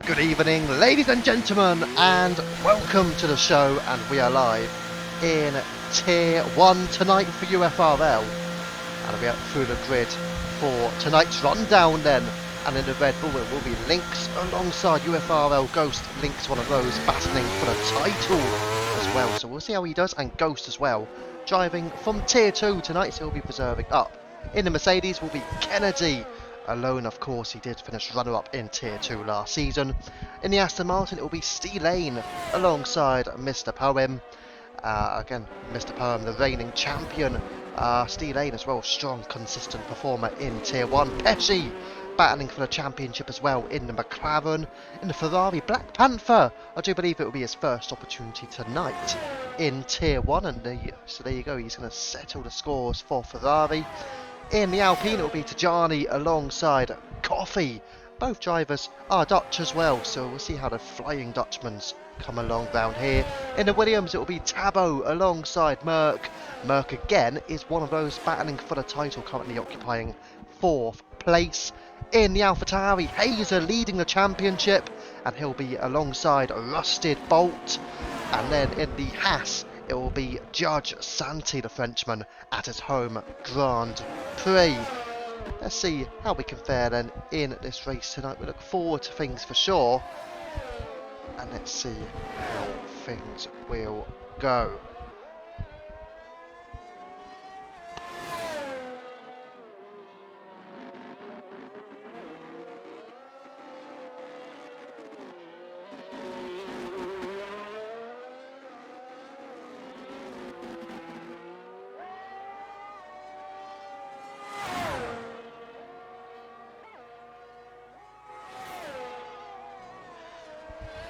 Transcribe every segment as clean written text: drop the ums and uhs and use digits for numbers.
Good evening, ladies and gentlemen, and welcome to the show. And we are live in Tier 1 tonight for UFRL. And we are through the grid for tonight's rundown then. And in the Red Bull it will be Lynx alongside UFRL Ghost. Lynx, one of those battling for the title as well. So we'll see how he does, and Ghost as well. Driving from Tier 2 tonight, so he'll be preserving up. In the Mercedes will be Kennedy. Alone, of course, he did finish runner-up in Tier 2 last season. In the Aston Martin, it will be Lane alongside Mr. Poem. Again, Mr. Poem, the reigning champion. Lane as well, strong, consistent performer in Tier 1. Pesci battling for the championship as well in the McLaren. In the Ferrari, Black Panther. I do believe it will be his first opportunity tonight in Tier 1. And so there you go, he's going to settle the scores for Ferrari. In the Alpine, it will be Tajani alongside Coffee. Both drivers are Dutch as well, so we'll see how the Flying Dutchmans come along round here. In the Williams, it will be Tabo alongside Merck. Merck again is one of those battling for the title, currently occupying 4th place. In the AlphaTauri, Hazer leading the championship, and he'll be alongside Rusted Bolt. And then in the Haas, it will be Judge Santi, the Frenchman, at his home Grand Prix. Let's see how we can fare then in this race tonight. We look forward to things for sure. And let's see how things will go.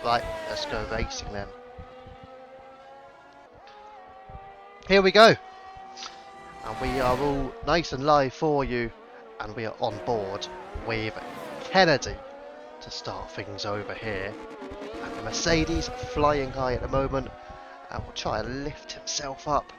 Right, let's go racing then. Here we go. And we are all nice and live for you. And we are on board with Kennedy to start things over here. And the Mercedes flying high at the moment. And will try and lift himself up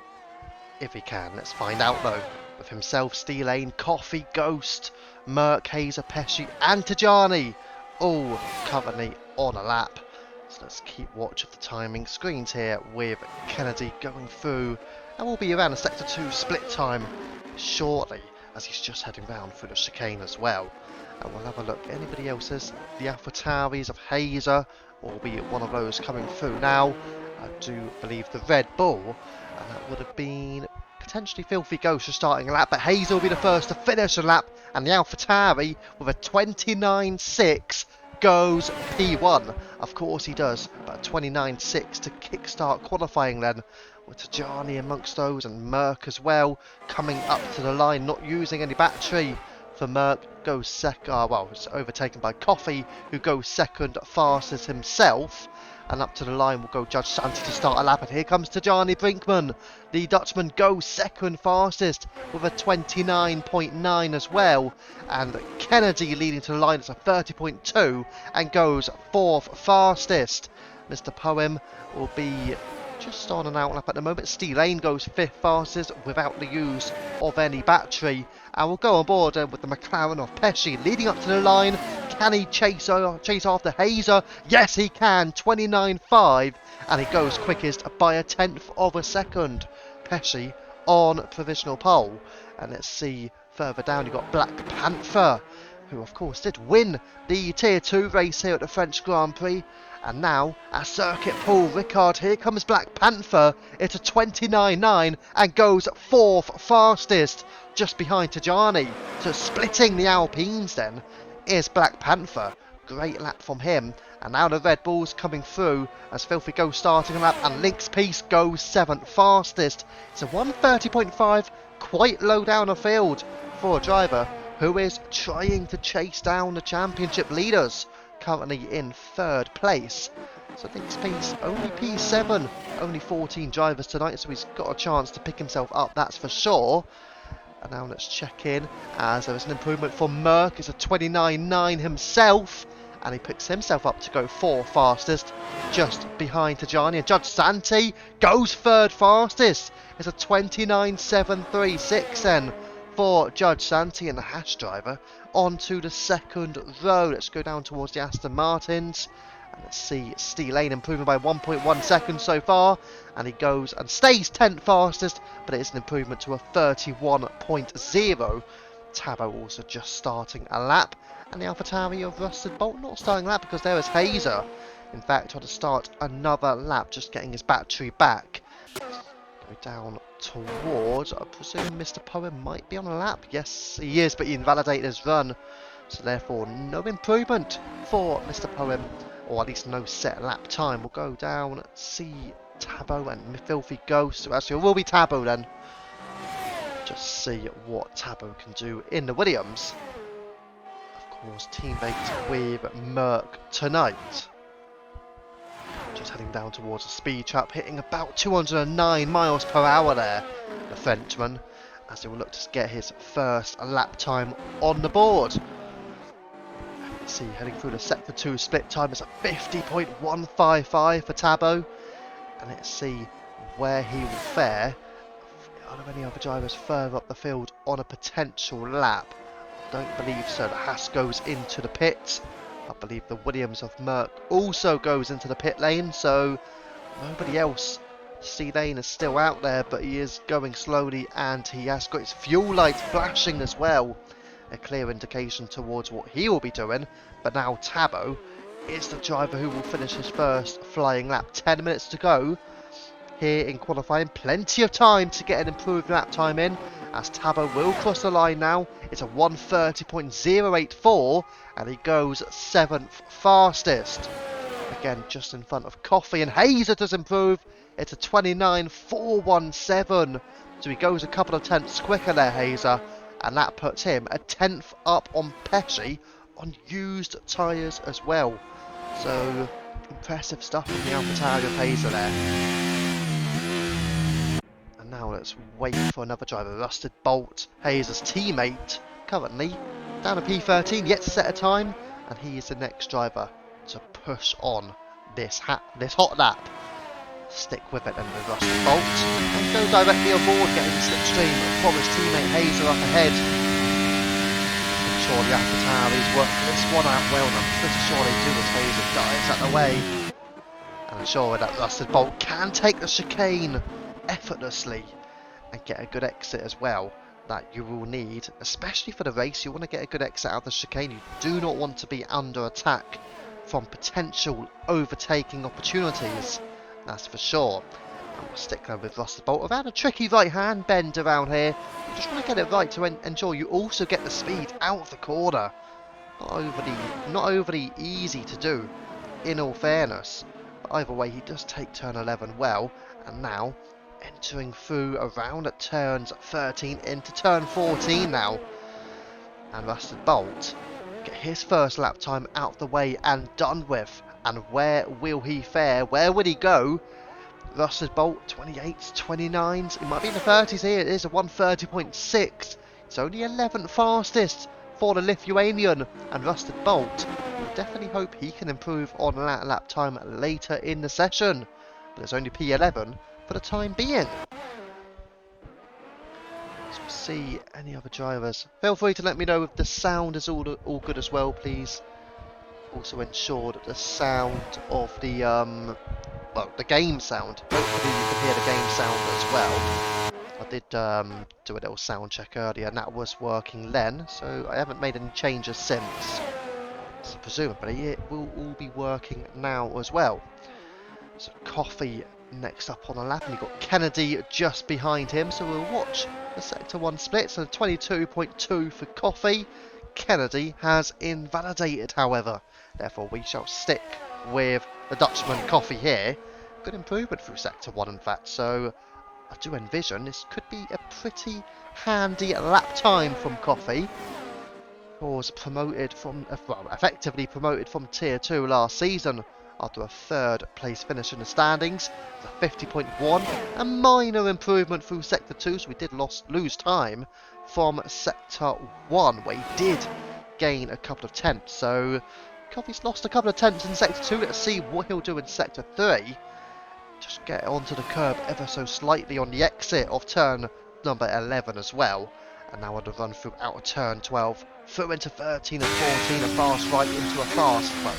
if he can. Let's find out though. With himself, Lane, Coffee, Ghost, Merck, Hazer, Pesci and Tajani all currently on a lap. So let's keep watch of the timing screens here with Kennedy going through, and we'll be around a Sector 2 split time shortly as he's just heading round through the chicane as well. And we'll have a look. Anybody else's? The AlphaTauris of Hazer will be one of those coming through now. I do believe the Red Bull, and that would have been potentially Filthy Ghost for starting a lap, but Hazer will be the first to finish a lap, and the AlphaTauri with a 29.6 goes P1. Of course he does, but 29.6 to kickstart qualifying then, with Tajani amongst those and Merck as well coming up to the line, not using any battery. For Merck goes second, well, it's overtaken by Coffee, who goes second fastest himself. And up to the line will go Judge Santi to start a lap. And here comes Tajani Brinkman. The Dutchman goes second fastest with a 29.9 as well. And Kennedy leading to the line at a 30.2 and goes 4th fastest. Mr. Poem will be just on an outlap at the moment. Lane goes 5th fastest without the use of any battery. And we'll go on board with the McLaren of Pesci leading up to the line. Can he chase after Hazer? Yes, he can. 29.5, and he goes quickest by a 1/10 of a second. Pesci on provisional pole. And let's see further down, you've got Black Panther, who of course did win the Tier 2 race here at the French Grand Prix. And now at Circuit Paul Ricard, here comes Black Panther. It's a 29.9 and goes 4th fastest, just behind Tajani. So splitting the Alpines then is Black Panther. Great lap from him. And now the Red Bulls coming through as Filthy Ghost starting a lap, and Lynx Peace goes 7th fastest. It's a 1:30.5, quite low down the field for a driver who is trying to chase down the championship leaders, currently in 3rd place. So Lynx Peace only P7, only 14 drivers tonight, so he's got a chance to pick himself up, that's for sure. And now let's check in, as there is an improvement for Merck. It's a 29.9 himself, and he picks himself up to go 4th fastest, just behind Tajani. And Judge Santi goes 3rd fastest. It's a 29.736 then for Judge Santi and the Hash driver onto the second row. Let's go down towards the Aston Martins. And let's see Steve Lane improving by 1.1 seconds so far. And he goes and stays 10th fastest, but it is an improvement to a 31.0. Tabo also just starting a lap. And the AlphaTauri of Rusted Bolt not starting a lap because there is Hazer. In fact, trying to start another lap, just getting his battery back. Go down towards, I presume Mr. Poem might be on a lap. Yes, he is, but he invalidated his run. So therefore, no improvement for Mr. Poem, or at least no set lap time. We'll go down, see Tabo and Filthy Ghost. Actually, it will be Tabo then. Just see what Tabo can do in the Williams. Of course, teammate with Merc tonight. Just heading down towards a speed trap, hitting about 209 miles per hour there, the Frenchman, as he will look to get his first lap time on the board. Let's see, heading through the Sector 2 split time is a 50.155 for Tabo. And let's see where he will fare. Are there any other drivers further up the field on a potential lap? Don't believe so. The Haas goes into the pits. I believe the Williams of Merc also goes into the pit lane, so nobody else. C Lane is still out there, but he is going slowly and he has got his fuel lights flashing as well. A clear indication towards what he will be doing. But now Tabo is the driver who will finish his first flying lap. 10 minutes to go here in qualifying. Plenty of time to get an improved lap time in, as Tabo will cross the line now. It's a 1:30.084 and he goes 7th fastest. Again, just in front of Coffee, and Hazer does improve. It's a 29.417. So he goes a couple of tenths quicker there, Hazer, and that puts him a 10th up on Pesci on used tyres as well. So impressive stuff from the AlphaTauri of Hazer there. And now let's wait for another driver. Rusted Bolt, Hazer's teammate, currently down a P13, yet to set a time, and he is the next driver to push on this hot lap. Stick with it then with Rusted Bolt, and go directly on board, getting the slipstream from his teammate Hazer up ahead. I'm sure the AlphaTauri's working this one out well, and I'm pretty sure they do as Hazer dives out the way. And I'm sure that Rusted Bolt can take the chicane effortlessly and get a good exit as well. That you will need, especially for the race. You want to get a good exit out of the chicane. You do not want to be under attack from potential overtaking opportunities, that's for sure. And we'll stick there with Rusted Bolt. Around a tricky right hand bend around here. You just want to get it right to ensure you also get the speed out of the corner. Not overly easy to do, in all fairness. But either way, he does take turn 11 well, and now entering through around at turns 13 into turn 14 now. And Rusted Bolt get his first lap time out of the way and done with. And where will he fare? Where would he go? Rusted Bolt, 28s, 29s. It might be in the 30s here. It is a 1:30.6. It's only 11th fastest for the Lithuanian. And Rusted Bolt will definitely hope he can improve on lap time later in the session. But it's only P11 for the time being. So we'll see any other drivers. Feel free to let me know if the sound is all good as well, please. Also ensure that the sound of the the game sound. Hopefully you can hear the game sound as well. I did do a little sound check earlier and that was working then, so I haven't made any changes since. So presumably it will all be working now as well. So Coffee next up on the lap, and you've got Kennedy just behind him, so we'll watch the Sector 1 splits. And 22.2 for Coffee. Kennedy has invalidated, however, therefore we shall stick with the Dutchman Coffee here. Good improvement through Sector 1 in fact, so I do envision this could be a pretty handy lap time from Coffee. Was promoted from, effectively promoted from Tier 2 last season after a 3rd place finish in the standings. A 50.1, a minor improvement through Sector 2, so we did lose time from Sector 1, where he did gain a couple of tenths. So Coffee's lost a couple of tenths in Sector 2. Let's see what he'll do in Sector 3. Just get onto the curb ever so slightly on the exit of turn number 11 as well. And now on the run through out of turn 12, through into 13 and 14, a fast right into a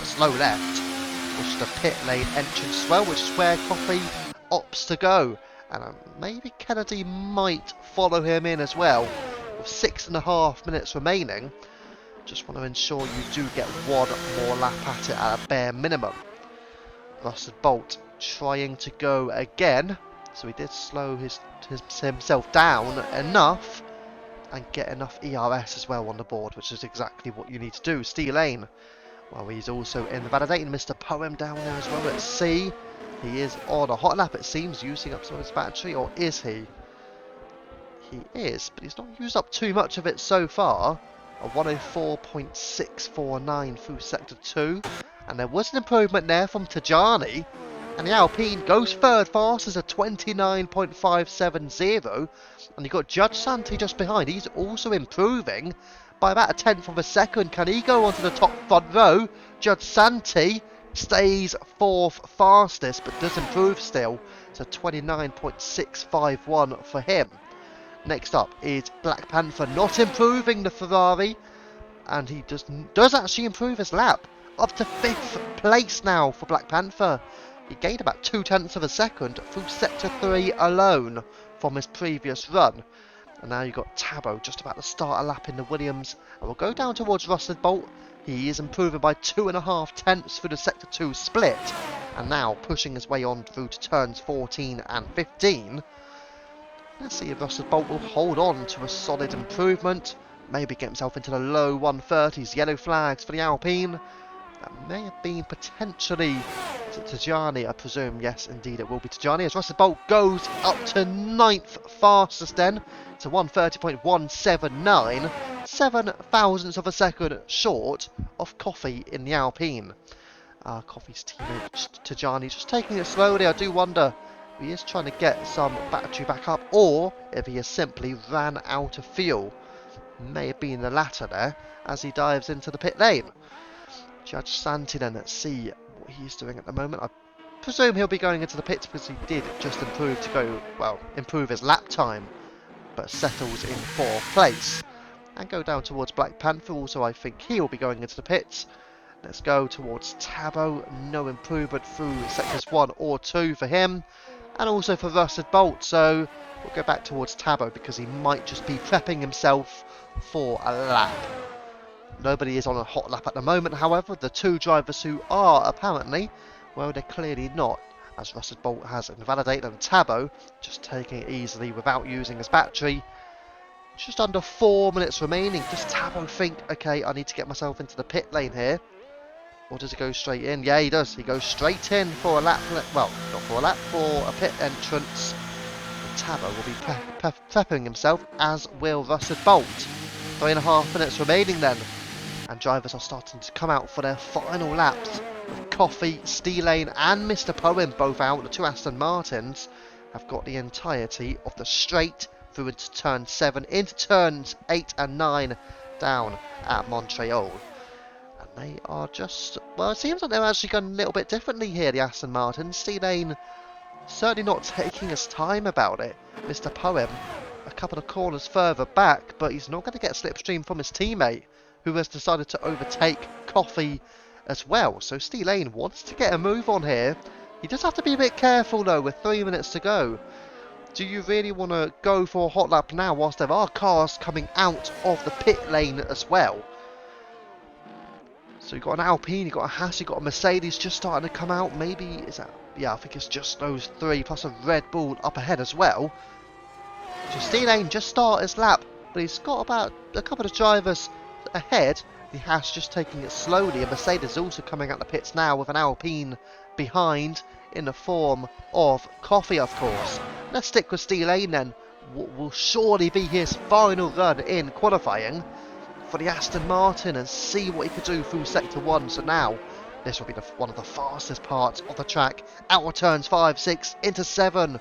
slow left, which is the pit lane entrance as well, which is where Coffee opts to go. And maybe Kennedy might follow him in as well. With 6.5 minutes remaining, just want to ensure you do get one more lap at it at a bare minimum. Rusted Bolt trying to go again, so he did slow himself down enough and get enough ERS as well on the board, which is exactly what you need to do. Steel Lane, well, he's also in the validating. Mr. Poem down there as well. Let's see, he is on a hot lap, it seems, using up some of his battery, or is he? He is, but he's not used up too much of it so far. A 104.649 through Sector 2. And there was an improvement there from Tajani. And the Alpine goes third fastest at 29.570. And you've got Judge Santi just behind. He's also improving by about a tenth of a second. Can he go onto the top front row? Judge Santi stays fourth fastest, but does improve still. So 29.651 for him. Next up is Black Panther, not improving the Ferrari, and he does actually improve his lap, up to 5th place now for Black Panther. He gained about 0.2 of a second through Sector 3 alone from his previous run. And now you've got Tabo just about to start a lap in the Williams, and we'll go down towards Rusted Bolt. He is improving by 2.5 through the Sector 2 split, and now pushing his way on through to turns 14 and 15. Let's see if Rusted Bolt will hold on to a solid improvement. Maybe get himself into the low 130s. Yellow flags for the Alpine. That may have been potentially Tajani, I presume. Yes, indeed it will be Tajani. As Rusted Bolt goes up to 9th fastest then. To 130.179. 7 thousandths of a second short of Coffee in the Alpine. Coffee's teammate Tajani just taking it slowly. I do wonder if he is trying to get some battery back up, or if he has simply ran out of fuel. May have been the latter there, as he dives into the pit lane. Judge Santi then, let's see what he's doing at the moment. I presume he'll be going into the pits because he did just improve his lap time, but settles in 4th place. And go down towards Black Panther, also I think he'll be going into the pits. Let's go towards Tabo, no improvement through sectors 1 or 2 for him. And also for Rusted Bolt, so we'll go back towards Tabo because he might just be prepping himself for a lap. Nobody is on a hot lap at the moment, however. The two drivers who are apparently, well, they're clearly not, as Rusted Bolt has invalidated, and Tabo just taking it easily without using his battery. Just under 4 minutes remaining. Does Tabo think, okay, I need to get myself into the pit lane here? Or does he go straight in? Yeah, he does. He goes straight in for a lap. Well, not for a lap, for a pit entrance. And Tabo will be prepping himself, as will Rusted Bolt. 3.5 minutes remaining then. And drivers are starting to come out for their final laps. With Coffee, Steel Lane and Mr. Poem both out. The two Aston Martins have got the entirety of the straight through into turn 7, into turns 8 and 9 down at Montreal. They are just, well, it seems like they're actually going a little bit differently here, the Aston Martins. Steel Lane certainly not taking his time about it. Mr. Poem a couple of corners further back, but he's not going to get slipstream from his teammate, who has decided to overtake Coffee as well. So Steel Lane wants to get a move on here. He does have to be a bit careful though, with 3 minutes to go. Do you really want to go for a hot lap now whilst there are cars coming out of the pit lane as well? So you've got an Alpine, you've got a Haas, you've got a Mercedes just starting to come out. Maybe, is that, yeah, I think it's just those three, plus a Red Bull up ahead as well. So Steel Lane just started his lap, but he's got about a couple of drivers ahead. The Haas just taking it slowly, and Mercedes also coming out the pits now with an Alpine behind in the form of Coffee, of course. Let's stick with Steel Lane then. What will surely be his final run in qualifying for the Aston Martin, and see what he could do through Sector 1. So now, this will be one of the fastest parts of the track. Out of turns 5, 6, into 7.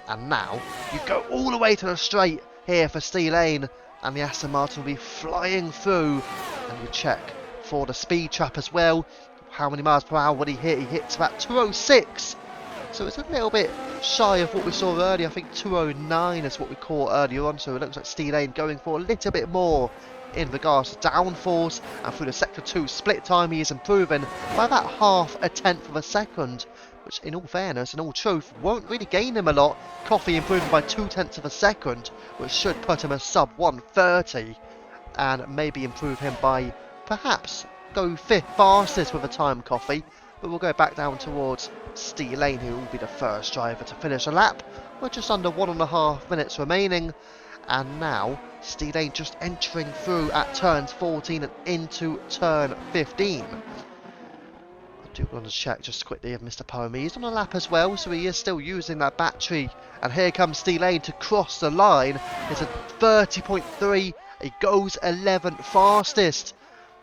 And now, you go all the way to the straight here for Steel Lane, and the Aston Martin will be flying through. And you check for the speed trap as well. How many miles per hour would he hit? He hits about 206. So it's a little bit shy of what we saw earlier. I think 209 is what we caught earlier on. So it looks like Steel Lane going for a little bit more in regards to downforce. And through the Sector 2 split time, he is improving by about half a tenth of a second. Which, in all fairness and all truth, won't really gain him a lot. Coffee improving by 2/10 of a second, which should put him a sub 130. And maybe improve him by perhaps go 5th fastest with a time, Coffee. But we'll go back down towards Steel Lane, who will be the first driver to finish a lap. We're just under 1.5 minutes remaining. And now, Steel Lane just entering through at turns 14 and into turn 15. I do want to check just quickly if Mr. Poem is on a lap as well, so he is still using that battery. And here comes Steel Lane to cross the line. It's a 30.3. He goes 11th fastest,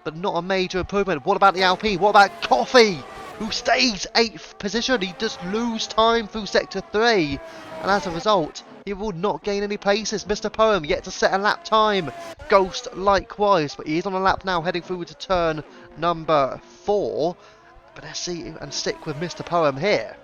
but not a major improvement. What about the Alpine? What about Coffee, who stays 8th position? He does lose time through Sector 3, and as a result, he will not gain any places. Mr. Poem yet to set a lap time. Ghost likewise, but he is on a lap now, heading through to turn number 4. But let's see and stick with Mr. Poem here.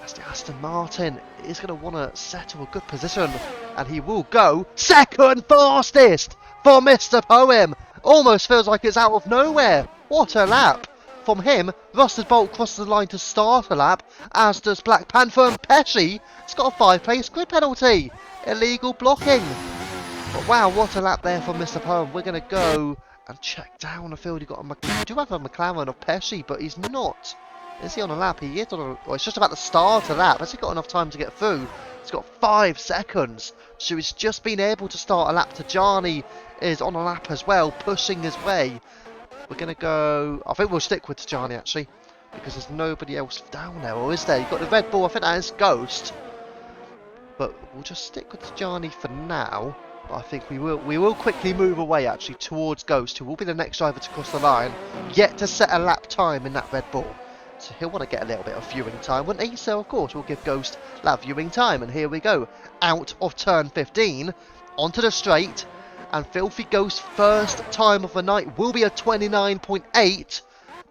As the Aston Martin is going to want to settle a good position, and he will go 2nd fastest for Mr. Poem. Almost feels like it's out of nowhere. What a lap from him. Rusted Bolt crosses the line to start a lap, as does Black Panther, and Pesci has got a 5-place grid penalty. Illegal blocking. But wow, what a lap there for Mr. Poem. We're going to go and check down the field. You do have a McLaren of Pesci, but he's not. Is he on a lap? He is on a... Well, it's just about to start a lap. Has he got enough time to get through? He's got 5 seconds. So he's just been able to start a lap. Tajani is on a lap as well, pushing his way. We're going to go... I think we'll stick with Tajani, actually, because there's nobody else down there. Or is there? You've got the Red Bull. I think that is Ghost. But we'll just stick with Tajani for now. But I think we will quickly move away, actually, towards Ghost, who will be the next driver to cross the line. Yet to set a lap time in that Red Bull. So he'll want to get a little bit of viewing time, wouldn't he? So, of course, we'll give Ghost that viewing time. And here we go. Out of turn 15. Onto the straight. And Filthy Ghost's first time of the night will be a 29.8.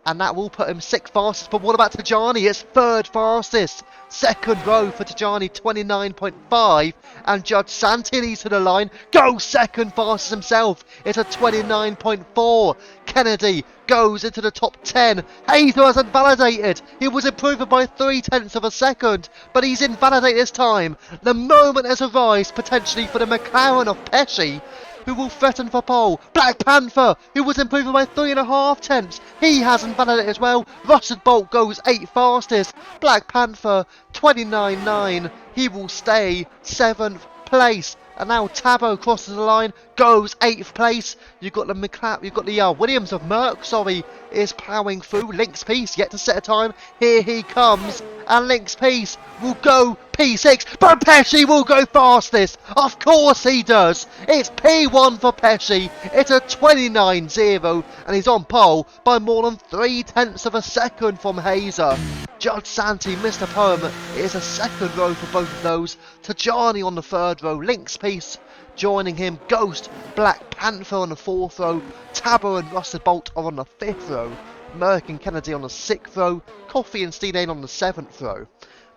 And that will put him 6th fastest. But what about Tajani? It's 3rd fastest. 2nd row for Tajani, 29.5. And Judge Santi leads to the line. Goes 2nd fastest himself. It's a 29.4. Kennedy goes into the top 10. Hazer has invalidated. He was improving by 0.3 of a second, but he's invalidated this time. The moment has arrived potentially for the McLaren of Pesci, who will threaten for pole. Black Panther, who was improving by 3.5. He has invalidated as well. Rusted Bolt goes 8th fastest. Black Panther, 29.9. He will stay 7th place. And now Tabo crosses the line, goes 8th place. You've got the Williams of Merck, is ploughing through. Link's Peace yet to set a time. Here he comes. And Link's Peace will go P6. But Pesci will go fastest. Of course he does. It's P1 for Pesci. It's a 29.0. And he's on pole by more than 0.3 of a second from Hazer. Judge Santi, Mr. Poem, is a 2nd row for both of those. Tajani on the 3rd row. Link's Peace joining him. Ghost, Black Panther on the 4th row. Tabo and Rusted Bolt are on the 5th row. Merck and Kennedy on the 6th row. Coffee and Steel Lane on the 7th row.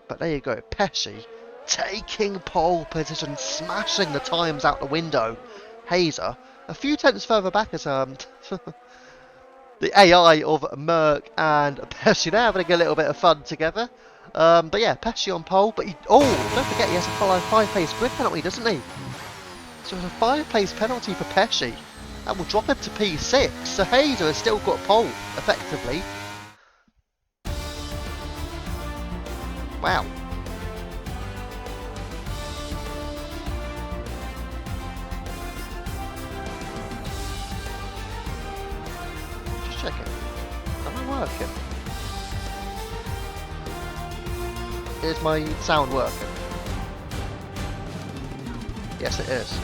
But there you go, Pesci taking pole position, smashing the times out the window. Hazer a few tenths further back as the AI of Merck and Pesci. They're having a little bit of fun together. But yeah, Pesci on pole. But don't forget, he has a 5-place grid penalty, doesn't he? So it's a 5-place penalty for Pesci. That will drop him to P6. So Hazer has still got pole, effectively. Wow. Just checking. Am I working? Is my sound working? Yes, it is.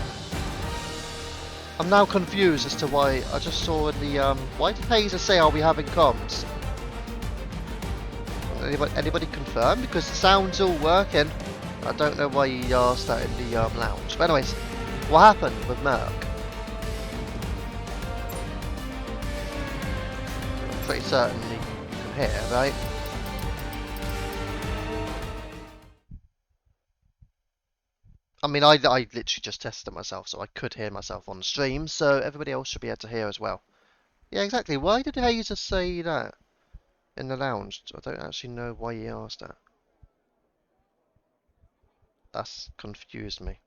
I'm now confused as to why I just saw in the why did Hazer say are we having comms? Anybody confirm? Because the sound's all working. I don't know why he asked that in the lounge. But anyways, what happened with Merck? I'm pretty certain you can hear, right? I mean, I literally just tested it myself, so I could hear myself on stream, so everybody else should be able to hear as well. Yeah, exactly. Why did Hazer say that in the lounge? I don't actually know why he asked that. That's confused me.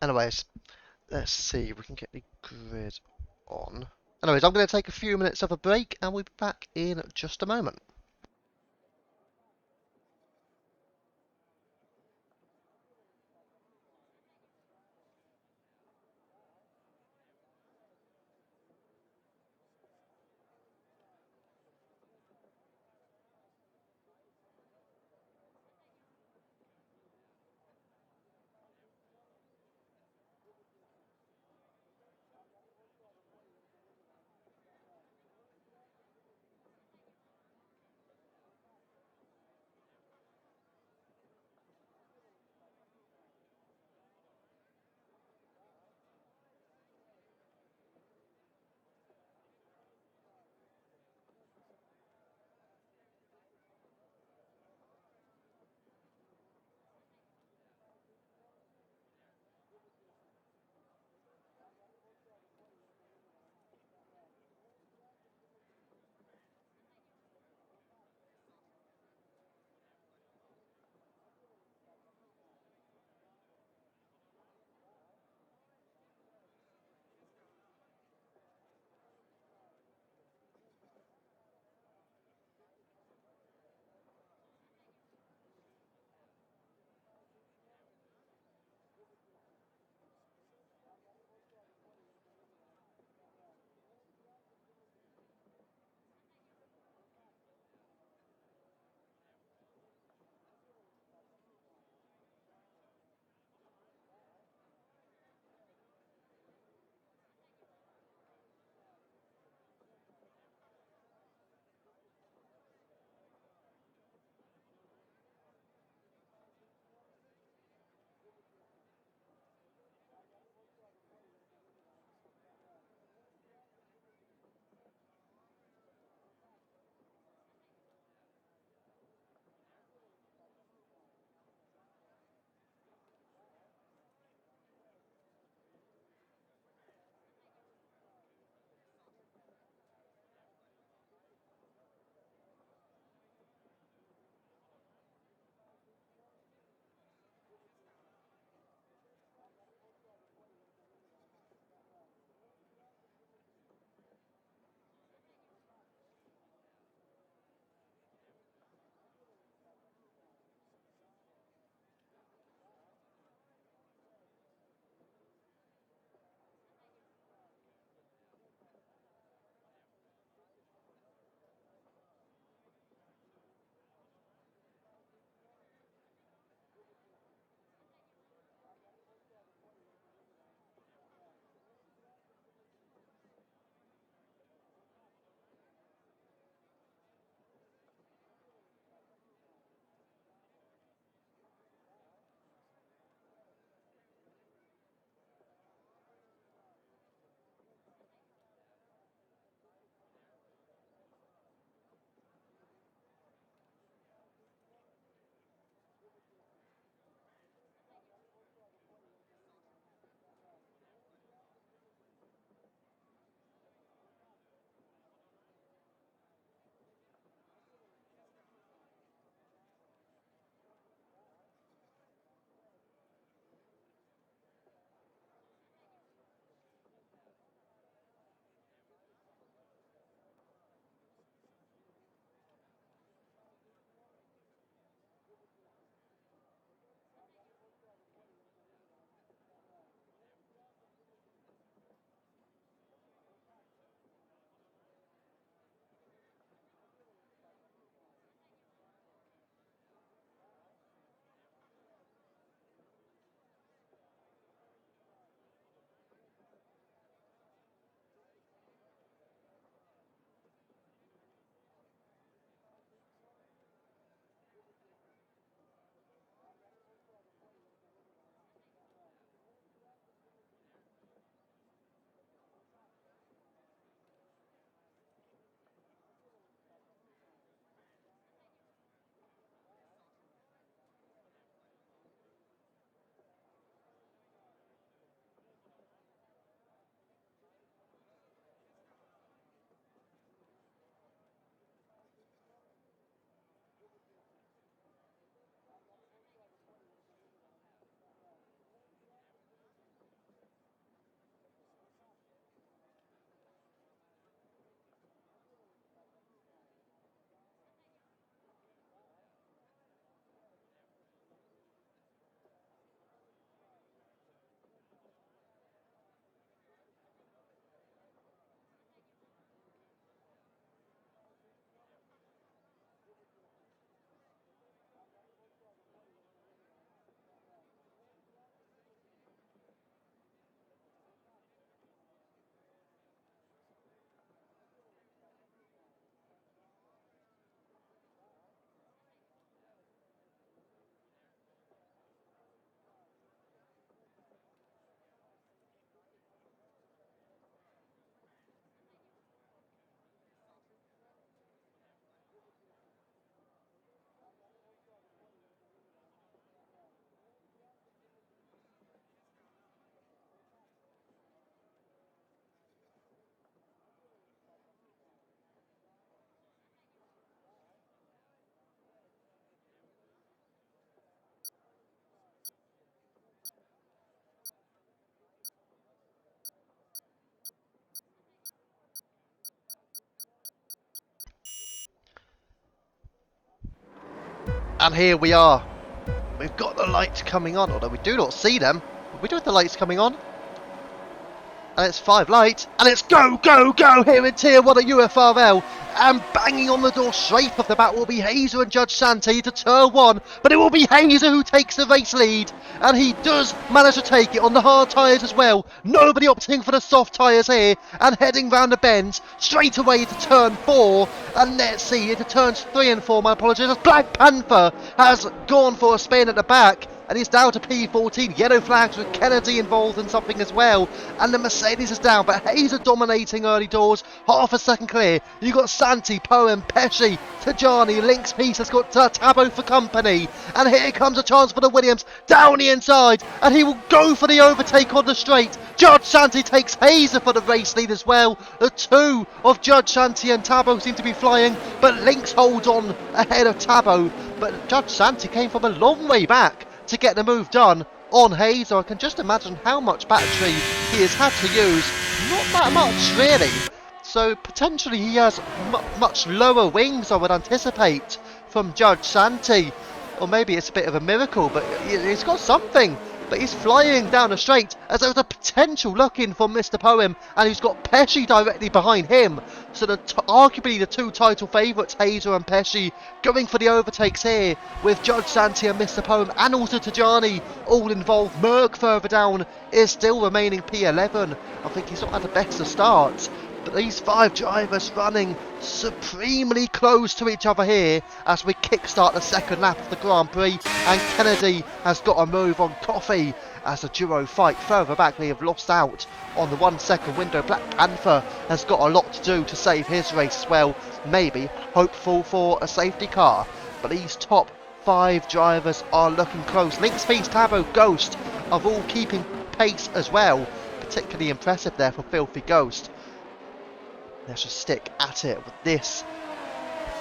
Anyways, let's see if we can get the grid on. Anyways, I'm going to take a few minutes of a break, and we'll be back in just a moment. And here we are. We've got the lights coming on, although we do not see them. We do have the lights coming on. And it's 5 lights, and it's go, go, go here in Tier 1 at UFRL. And banging on the door straight off the bat will be Hazer and Judge Santi to turn 1. But it will be Hazer who takes the race lead. And he does manage to take it on the hard tyres as well. Nobody opting for the soft tyres here. And heading round the bends straight away to turn 4. And let's see, into turns 3 and 4, my apologies, as Black Panther has gone for a spin at the back. And he's down to P14, yellow flags with Kennedy involved in something as well. And the Mercedes is down, but Hazer dominating early doors, half a second clear. You got Santi, Poem, Pesci, Tajani, Link's Piece has got Tabo for company. And here comes a chance for the Williams, down the inside, and he will go for the overtake on the straight. Judge Santi takes Hazer for the race lead as well. The two of Judge Santi and Tabo seem to be flying, but Links holds on ahead of Tabo. But Judge Santi came from a long way back to get the move done on Hazer. I can just imagine how much battery he has had to use. Not that much really. So potentially he has much lower wings, I would anticipate, from Judge Santi. Or maybe it's a bit of a miracle, but he's got something. But he's flying down the straight as there's a potential look-in for Mr. Poem, and he's got Pesci directly behind him. So arguably the two title favourites, Hazer and Pesci, going for the overtakes here with Judge Santi and Mr. Poem, and also Tajani all involved. Merck further down is still remaining P11. I think he's not had the best of starts. But these 5 drivers running supremely close to each other here as we kickstart the second lap of the Grand Prix. And Kennedy has got a move on Coffee as a duo fight. Further back, they have lost out on the 1 second window. Black Panther has got a lot to do to save his race as well. Maybe hopeful for a safety car. But these top 5 drivers are looking close. Link's Feast, Tabo, Ghost are all keeping pace as well. Particularly impressive there for Filthy Ghost. Let's just stick at it with this.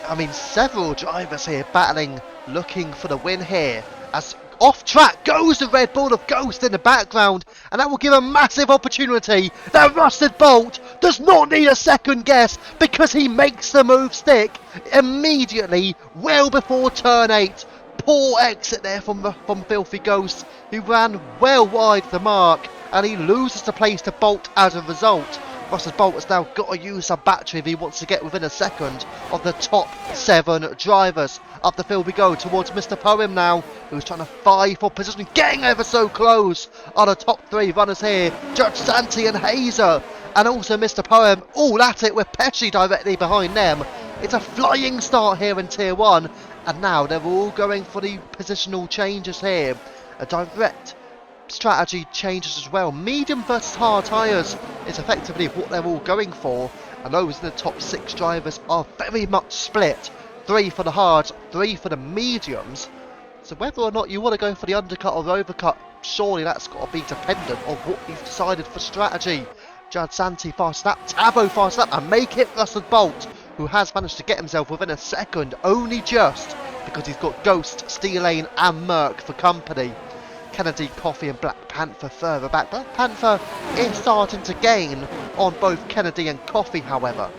I mean, several drivers here battling, looking for the win here. As off track goes the Red Bull of Ghost in the background. And that will give a massive opportunity. That Rusted Bolt does not need a second guess, because he makes the move stick immediately, well before turn 8. Poor exit there from Filthy Ghost, who ran well wide of the mark. And he loses the place to Bolt as a result. Rusted Bolt has now got to use some battery if he wants to get within a second of the top 7 drivers. Up the field we go towards Mr. Poem now, who's trying to fight for position, getting ever so close on the top 3 runners here. Judge Santi and Hazer, and also Mr. Poem, all at it with Pesci directly behind them. It's a flying start here in Tier 1, and now they're all going for the positional changes here. A direct strategy changes as well. Medium versus hard tyres is effectively what they're all going for, and those in the top 6 drivers are very much split. 3 for the hards, 3 for the mediums. So whether or not you want to go for the undercut or overcut, surely that's got to be dependent on what you've decided for strategy. Judge Santi fast up, Tabo fast up, and make it Rusted Bolt, who has managed to get himself within a second, only just because he's got Ghost, Steel Lane and Merck for company. Kennedy, Coffee and Black Panther further back. Black Panther is starting to gain on both Kennedy and Coffee, however.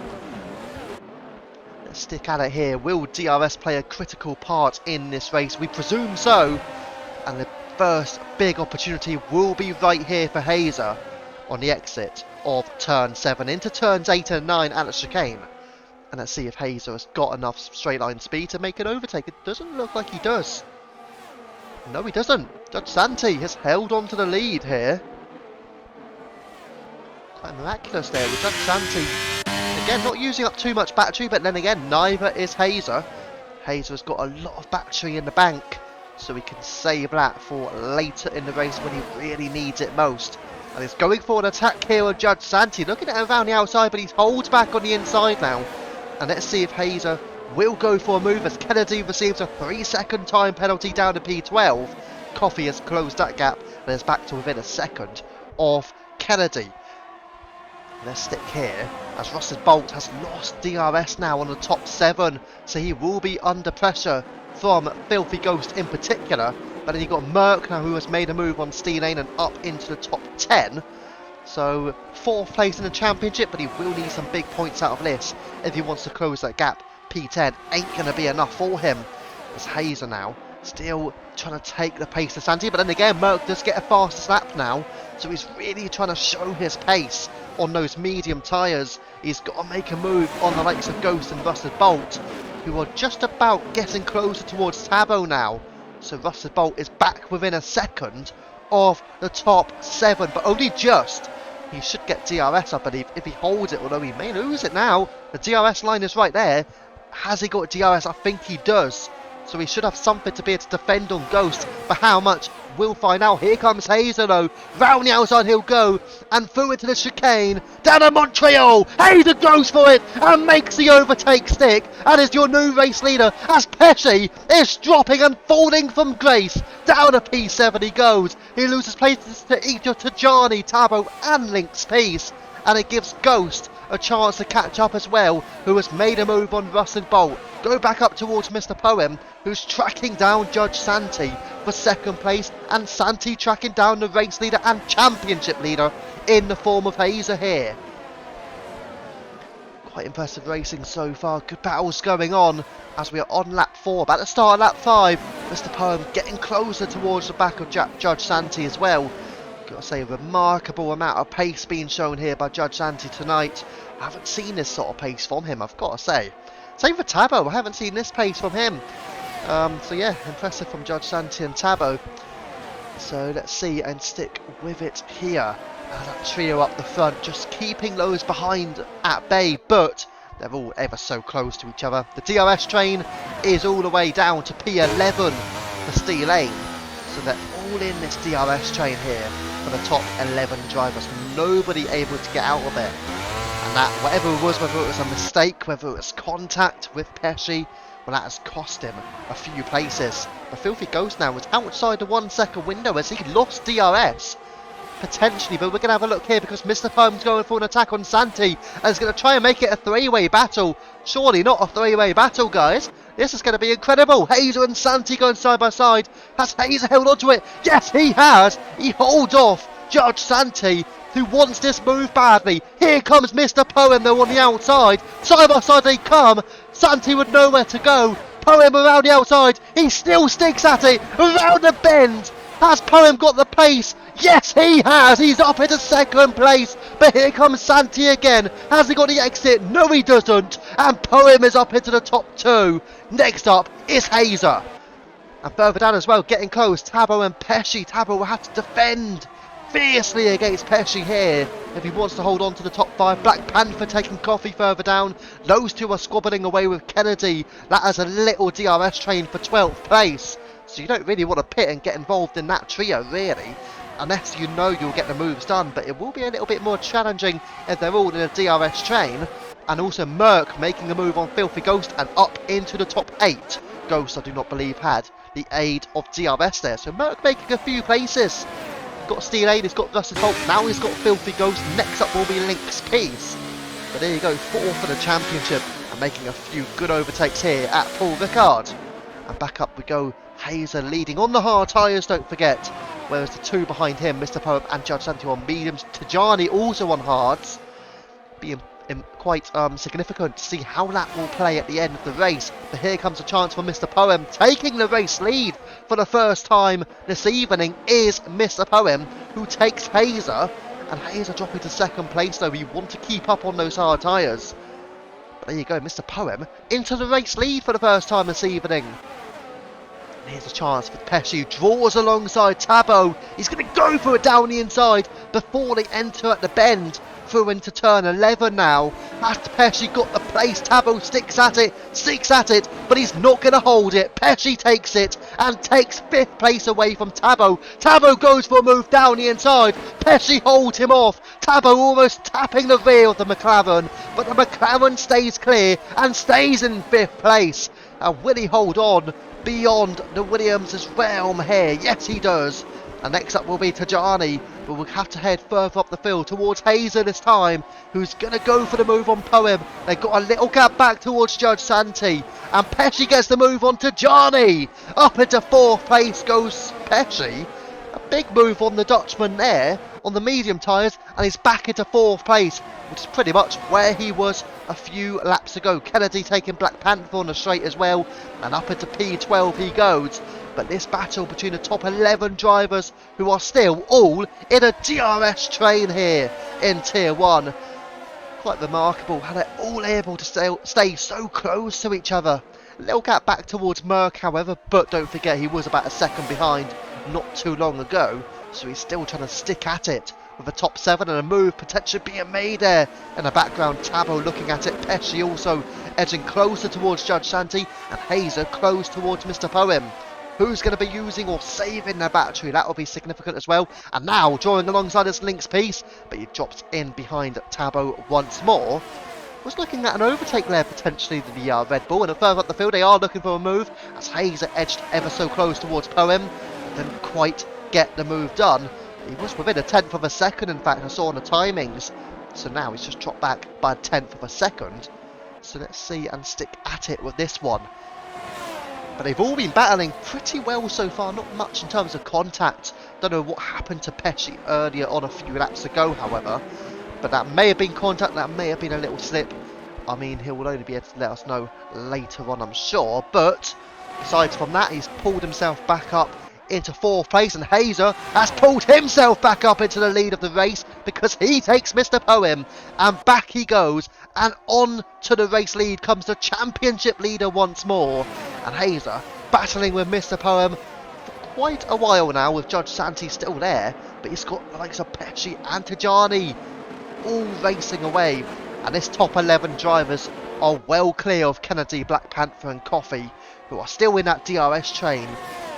Let's stick at it here. Will DRS play a critical part in this race? We presume so. And the first big opportunity will be right here for Hazer on the exit of turn 7 into turns 8 and 9 at the chicane. And let's see if Hazer has got enough straight line speed to make an overtake. It doesn't look like he does. No, he doesn't. Judge Santi has held on to the lead here. Quite miraculous there with Judge Santi. Again, not using up too much battery, but then again, neither is Hazer. Hazer has got a lot of battery in the bank, so he can save that for later in the race when he really needs it most. And he's going for an attack here on Judge Santi, looking at him around the outside, but he holds back on the inside now. And let's see if Hazer will go for a move as Kennedy receives a 3-second time penalty down to P12. Coffee has closed that gap and is back to within a second of Kennedy. Let's stick here as Rusted Bolt has lost DRS now on the top 7, so he will be under pressure from Filthy Ghost in particular. But then you've got Merck now, who has made a move on Steel Lane and up into the top 10. So 4th place in the championship, but he will need some big points out of this if he wants to close that gap. P10 ain't going to be enough for him. As Hazer now still trying to take the pace to Santi, but then again Merck does get a faster lap now, so he's really trying to show his pace on those medium tyres. He's got to make a move on the likes of Ghost and Rusted Bolt, who are just about getting closer towards Tabo now. So Rusted Bolt is back within a second of the top 7, but only just. He should get DRS, I believe, if he holds it, although he may lose it now. The DRS line is right there. Has he got DRS? I think he does. So he should have something to be able to defend on Ghost. But how much? We'll find out. Here comes Hazer though. Round the outside he'll go. And through into the chicane. Down to Montreal. Hazer goes for it. And makes the overtake stick. And is your new race leader. As Pesci is dropping and falling from grace. Down to P7 he goes. He loses places to each of Tajani, Tabo and Link's Peace. And it gives Ghost a chance to catch up as well, who has made a move on Rusted Bolt. Go back up towards Mr. Poem, who's tracking down Judge Santi for second place, and Santi tracking down the race leader and championship leader in the form of Hazer here. Quite impressive racing so far. Good battles going on as we are on lap 4, about to start lap 5. Mr. Poem getting closer towards the back of Judge Santi as well. Got to say, a remarkable amount of pace being shown here by Judge Santi tonight. I haven't seen this sort of pace from him, I've got to say. Same for Tabo, I haven't seen this pace from him. So yeah, impressive from Judge Santi and Tabo. So let's see and stick with it here. That trio up the front, just keeping those behind at bay, but they're all ever so close to each other. The DRS train is all the way down to P11 for Steel Lane. So they're all in this DRS train here for the top 11 drivers. Nobody able to get out of it. And that, whatever it was, whether it was a mistake, whether it was contact with Pesci, well, that has cost him a few places. The Filthy Ghost now is outside the 1 second window as he lost DRS. Potentially, but we're going to have a look here because Mr. Poem's going for an attack on Santi and is going to try and make it a three-way battle. Surely not a three-way battle, guys. This is going to be incredible. Hazer and Santi going side by side. Has Hazer held onto it? Yes, he has. He holds off Judge Santi, who wants this move badly. Here comes Mr. Poem though on the outside. Side by side they come. Santi would know where to go. Poem around the outside. He still sticks at it. Around the bend. Has Poem got the pace? Yes, he has. He's up into second place. But here comes Santi again. Has he got the exit? No, he doesn't. And Poem is up into the top 2. Next up is Hazer. And further down as well, getting close, Tabo and Pesci. Tabo will have to defend fiercely against Pesci here if he wants to hold on to the top 5. Black Panther taking coffee further down. Those two are squabbling away with Kennedy. That has a little DRS train for 12th place. So you don't really want to pit and get involved in that trio, really. Unless you know you'll get the moves done. But it will be a little bit more challenging if they're all in a DRS train. And also Merck making a move on Filthy Ghost and up into the top 8. Ghost, I do not believe, had the aid of DRS there. So Merck making a few places. He's got Steel Aid, he's got Rusted Bolt, now he's got Filthy Ghost. Next up will be Link's Peace. But there you go, 4 for the championship. And making a few good overtakes here at Paul Ricard. And back up we go. Hazer leading on the hard tyres, don't forget. Whereas the two behind him, Mr. Poem and Judge Santi on mediums. Tajani also on hards. Being quite significant to see how that will play at the end of the race. But here comes a chance for Mr. Poem. Taking the race lead for the first time this evening is Mr. Poem, who takes Hazer. And Hazer dropping to second place though. We want to keep up on those hard tyres. But there you go, Mr. Poem into the race lead for the first time this evening. And here's a chance for Pesci, draws alongside Tabo. He's going to go for it down the inside before they enter at the bend. Through into turn 11 now. Has Pesci got the place? Tabo sticks at it, but he's not going to hold it. Pesci takes it and takes 5th place away from Tabo. Tabo goes for a move down the inside. Pesci holds him off. Tabo almost tapping the rear of the McLaren, but the McLaren stays clear and stays in 5th place. And will he hold on beyond the Williams' realm here? Yes, he does. And next up will be Tajani, but we'll have to head further up the field towards Hazer this time, who's going to go for the move on Poem. They've got a little gap back towards Judge Santi, and Pesci gets the move on Tajani. Up into 4th place goes Pesci, A big move on the Dutchman there, on the medium tyres, and he's back into 4th place, which is pretty much where he was a few laps ago. Kennedy taking Black Panther on the straight as well, and up into P12 he goes. But this battle between the top 11 drivers, who are still all in a DRS train here in Tier 1. Quite remarkable how they're all able to stay so close to each other. A little gap back towards Merck, however, but don't forget he was about a second behind not too long ago, so he's still trying to stick at it with a top 7 and a move potentially being made there. In the background, Tabo looking at it, Pesci also edging closer towards Judge Santi, and Hazer close towards Mr. Poem. Who's going to be using or saving their battery? That will be significant as well. And now drawing alongside this Link's piece, but he drops in behind Tabo once more. Was looking at an overtake there potentially to the Red Bull, and further up the field they are looking for a move as Hazer edged ever so close towards Poem. Didn't quite get the move done. He was within a 10th of a second, in fact I saw on the timings. So now he's just dropped back by a 10th of a second. So let's see and stick at it with this one. But they've all been battling pretty well so far, not much in terms of contact. Don't know what happened to Pesci earlier on a few laps ago, however. But that may have been contact, that may have been a little slip. I mean, he will only be able to let us know later on, I'm sure. But aside from that, he's pulled himself back up into 4th place, and Hazer has pulled himself back up into the lead of the race because he takes Mr. Poem, and back he goes, and on to the race lead comes the championship leader once more. And Hazer battling with Mr. Poem for quite a while now, with Judge Santi still there, but he's got the likes of Pesci and Tajani all racing away, and this top 11 drivers are well clear of Kennedy, Black Panther and Coffee, who are still in that DRS train,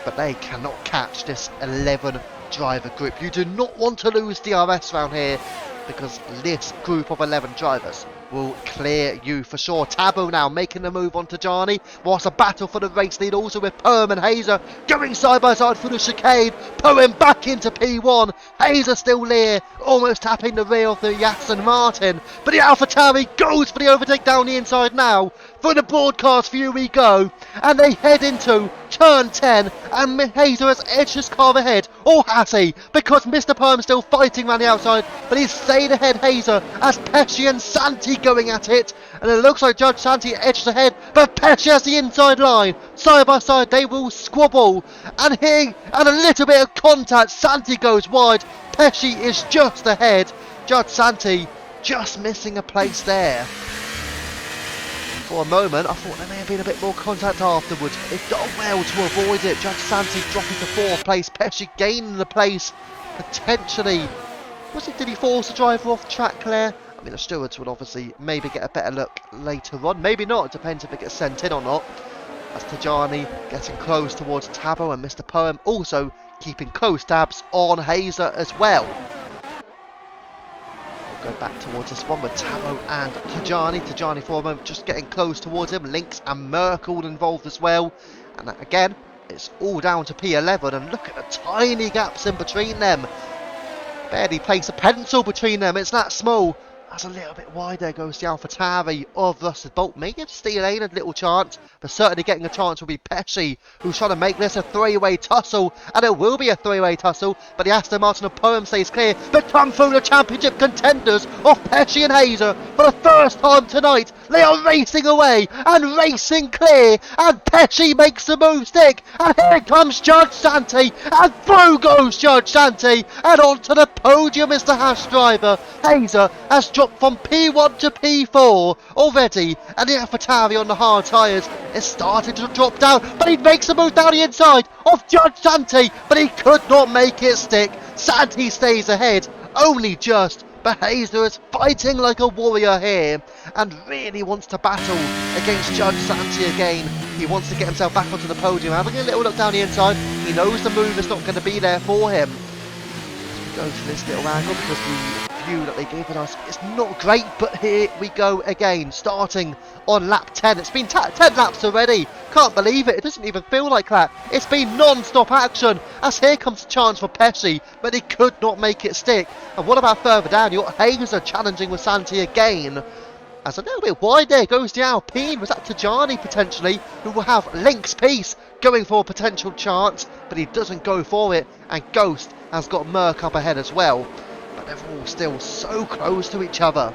but they cannot catch this 11 driver group. You do not want to lose DRS around here, because this group of 11 drivers will clear you for sure. Tabo now making the move on to Tajani, whilst a battle for the race lead also with Poem and Hazer going side by side through the chicane. Poem back into P1, Hazer still there, almost tapping the rear of the Aston Martin, but the AlphaTauri goes for the overtake down the inside now. For the broadcast view we go, and they head into turn 10, and Hazer has edged his car ahead, or has he? Because Mr. Poem's still fighting around the outside, but he's stayed ahead Hazer as Pesci and Santi going at it, and it looks like Judge Santi edged ahead, but Pesci has the inside line. Side by side they will squabble, and here, and a little bit of contact, Santi goes wide, Pesci is just ahead, Judge Santi just missing a place there. For a moment, I thought there may have been a bit more contact afterwards, but they've done well to avoid it. Judge Santi dropping to 4th place, Pesci gaining the place, potentially. Did he force the driver off track, Claire? I mean, the stewards will obviously maybe get a better look later on. Maybe not, it depends if it gets sent in or not. As Tajani getting close towards Tabo, and Mr. Poem also keeping close tabs on Hazer as well. Go back towards this one with Tabo and Tajani. Tajani for a moment just getting close towards him. Links and Merck all involved as well. And again, it's all down to P11. And look at the tiny gaps in between them. Barely place a pencil between them. It's that small. That's a little bit wide. There goes the AlphaTauri of Russell Bolt. May give Steele a little chance, but certainly getting a chance will be Pesci, who's trying to make this a three-way tussle, and it will be a three-way tussle, but the Aston Martin of Poem stays clear. But come through the championship contenders of Pesci and Hazer for the first time tonight. They are racing away and racing clear, and Pesci makes the move stick, and here comes Judge Santi, and through goes Judge Santi, and onto the podium is the Haas driver. Hazer has dropped from P1 to P4 already, and the AlphaTauri on the hard tyres is starting to drop down, but he makes a move down the inside of Judge Santi, but he could not make it stick. Santi stays ahead, only just, but Hazer is fighting like a warrior here, and really wants to battle against Judge Santi again. He wants to get himself back onto the podium, having a little look down the inside. He knows the move is not going to be there for him. Go to this little angle because the view that they gave us is not great, but here we go again, starting on lap 10. It's been 10 laps already. Can't believe it. It doesn't even feel like that. It's been non-stop action, as here comes a chance for Pesci, but he could not make it stick. And what about further down? You've got Hazer challenging with Santi again. As a little bit wide there goes the Alpine. Was that Tajani potentially, who will have Link's piece going for a potential chance, but he doesn't go for it, and Ghost has got Merc up ahead as well, but they're all still so close to each other.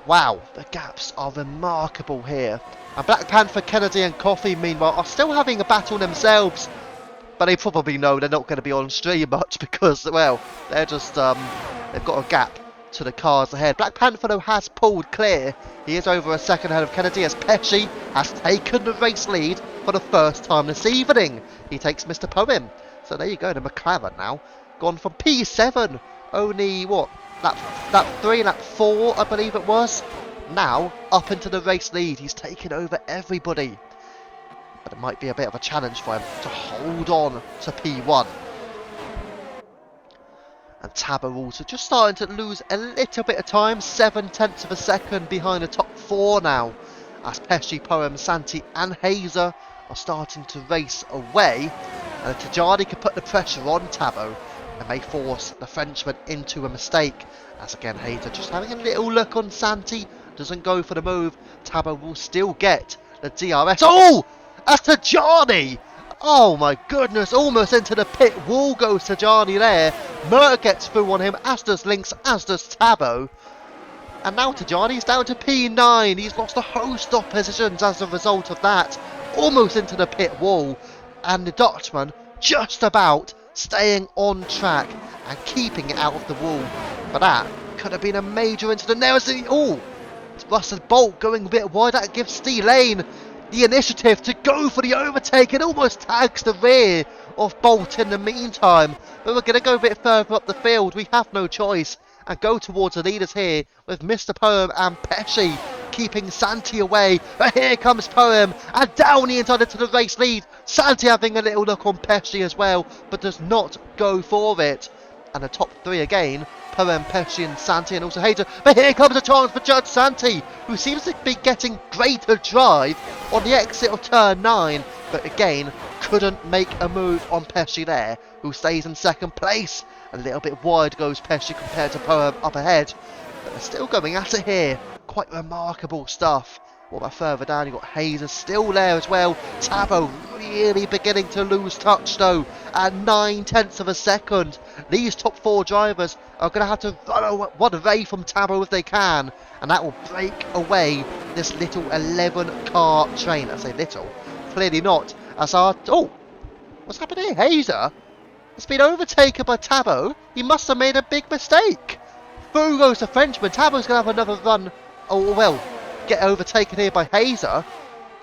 Wow, the gaps are remarkable here. And Black Panther, Kennedy and Coffee, meanwhile, are still having a battle themselves, but they probably know they're not going to be on stream much because, well, they're just, they've got a gap to the cars ahead. Black Panther, though, has pulled clear. He is over a second ahead of Kennedy as Pesci has taken the race lead for the first time this evening. He takes Mr. Poem. So there you go, the McLaren now. Gone from P7, only, what, lap 3, lap 4, I believe it was. Now, up into the race lead. He's taken over everybody. But it might be a bit of a challenge for him to hold on to P1. And Tabo also just starting to lose a little bit of time. 7/10 of a second behind the top 4 now. As Pesci, Poem, Santi and Hazer are starting to race away. And Tajani can put the pressure on Tabo and may force the Frenchman into a mistake. As again, Hazer just having a little look on Santi. Doesn't go for the move. Tabo will still get the DRS. Oh! That's Tajani! Oh my goodness, almost into the pit wall goes Tajani there. Merc gets through on him, as does Lynx, as does Tabo. And now Tajani's down to P9. He's lost a host of positions as a result of that. Almost into the pit wall. And the Dutchman just about staying on track and keeping it out of the wall. But that could have been a major incident. There was the... Oh! It's Russell Bolt going a bit wide. That gives Steve Lane the initiative to go for the overtake and almost tags the rear of Bolt in the meantime. But we're going to go a bit further up the field. We have no choice and go towards the leaders here with Mr. Poem and Pesci keeping Santi away. But here comes Poem and down the inside into the race lead. Santi having a little look on Pesci as well, but does not go for it. And the top 3 again, Poem, Pesci and Santi and also Hater. But here comes a chance for Judge Santi, who seems to be getting greater drive on the exit of turn 9. But again, couldn't make a move on Pesci there, who stays in second place. A little bit wide goes Pesci compared to Poem up ahead. But they're still going at it here. Quite remarkable stuff. What about further down? You've got Hazer still there as well. Tabo really beginning to lose touch though at 9/10 of a second. These top 4 drivers are going to have to run away from Tabo if they can. And that will break away this little 11 car train. I say little. Clearly not. As our... Oh! What's happened here? Hazer has been overtaken by Tabo. He must have made a big mistake. Through goes the Frenchman. Tabo's going to have another run. Oh, well, get overtaken here by Hazer.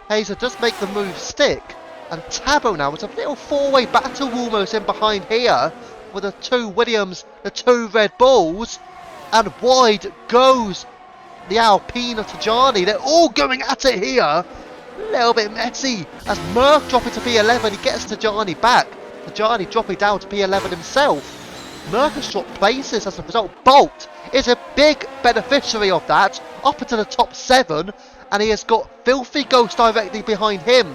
Hazer does make the move stick. And Tabo now, it's a little 4-way battle almost in behind here. With the 2 Williams, the 2 Red Bulls. And wide goes the Alpine of Tajani. They're all going at it here. A little bit messy. As Merc dropping to P11, he gets Tajani back. Tajani dropping down to P11 himself. Merc has dropped places as a result. Bolt is a big beneficiary of that. Up into the top 7. And he has got Filthy Ghost directly behind him.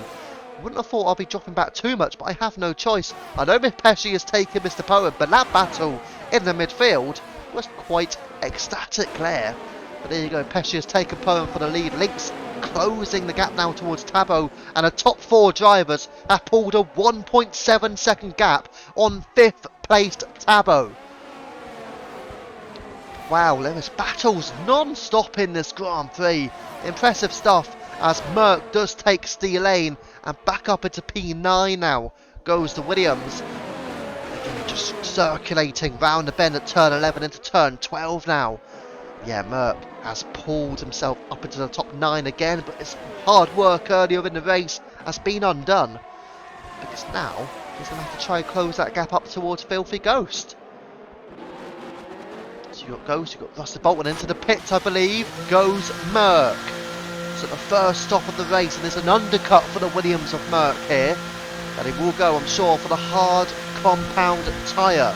Wouldn't have thought I'd be dropping back too much, but I have no choice. I know Miss Pesci has taken Mr. Poem, but that battle in the midfield was quite ecstatic there. But there you go, Pesci has taken Poem for the lead. Lynx closing the gap now towards Tabo, and the top 4 drivers have pulled a 1.7 second gap on 5th placed Tabo. Wow, there is battles non-stop in this Grand Prix. Impressive stuff as Merc does take Steel Lane, and back up into P9 now goes the Williams. Again, just circulating round the bend at turn 11 into turn 12 now. Yeah, Merc has pulled himself up into the top 9 again, but his hard work earlier in the race has been undone. Because now he's going to have to try and close that gap up towards Filthy Ghost. So you've got Ghost, you've got Rusty Bolton into the pits, I believe. Goes Merc. So the first stop of the race, and there's an undercut for the Williams of Merc here. And he will go, I'm sure, for the hard compound tyre.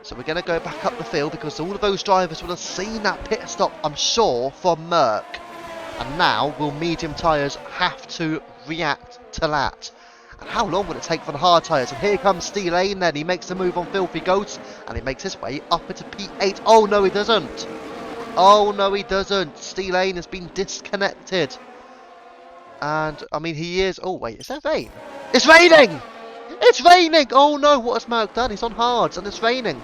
So we're going to go back up the field because all of those drivers will have seen that pit stop, I'm sure, from Merc. And now will medium tyres have to react to that. And how long will it take for the hard tyres? And here comes Steel Lane then. He makes the move on Filthy Ghost and he makes his way up into P8. Oh no, he doesn't. Oh no, he doesn't. Steel Lane has been disconnected. And, I mean, he is... Oh, wait, is there rain? It's raining! It's raining! Oh, no, what has Merc done? He's on hards, and it's raining.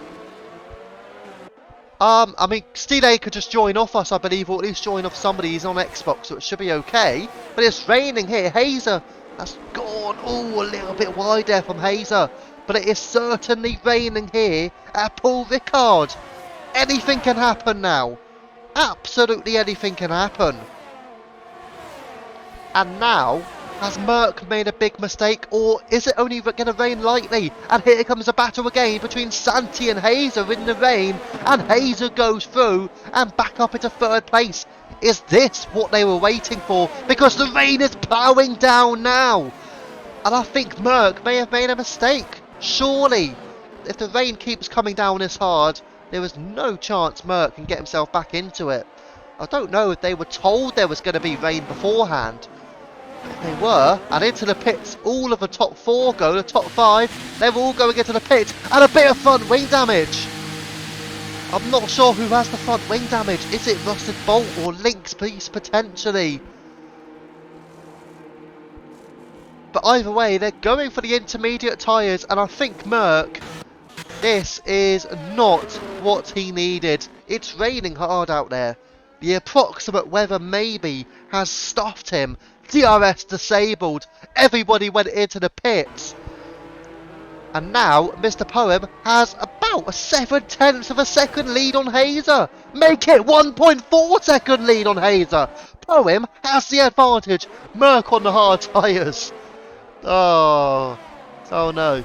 I mean, Steele could just join off us, I believe, or at least join off somebody. He's on Xbox, so it should be okay. But it's raining here. Hazer has gone, a little bit wide there from Hazer. But it is certainly raining here at Paul Ricard. Anything can happen now. Absolutely anything can happen. And now, has Merc made a big mistake, or is it only going to rain lightly? And here comes a battle again between Santi and Hazer in the rain, and Hazer goes through and back up into third place. Is this what they were waiting for? Because the rain is ploughing down now. And I think Merc may have made a mistake. Surely, if the rain keeps coming down this hard, there is no chance Merc can get himself back into it. I don't know if they were told there was going to be rain beforehand. If they were, and into the pits, all of the top 4 go, the top 5, they were all going into the pit, and a bit of front wing damage. I'm not sure who has the front wing damage. Is it Rusted Bolt or Lynx Beast potentially? But either way, they're going for the intermediate tyres, and I think Merc, this is not what he needed. It's raining hard out there. The approximate weather maybe has stuffed him. DRS disabled. Everybody went into the pits. And now Mr. Poem has about a 7/10 of a second lead on Hazer. Make it 1.4 second lead on Hazer. Poem has the advantage. Merc on the hard tyres. Oh no.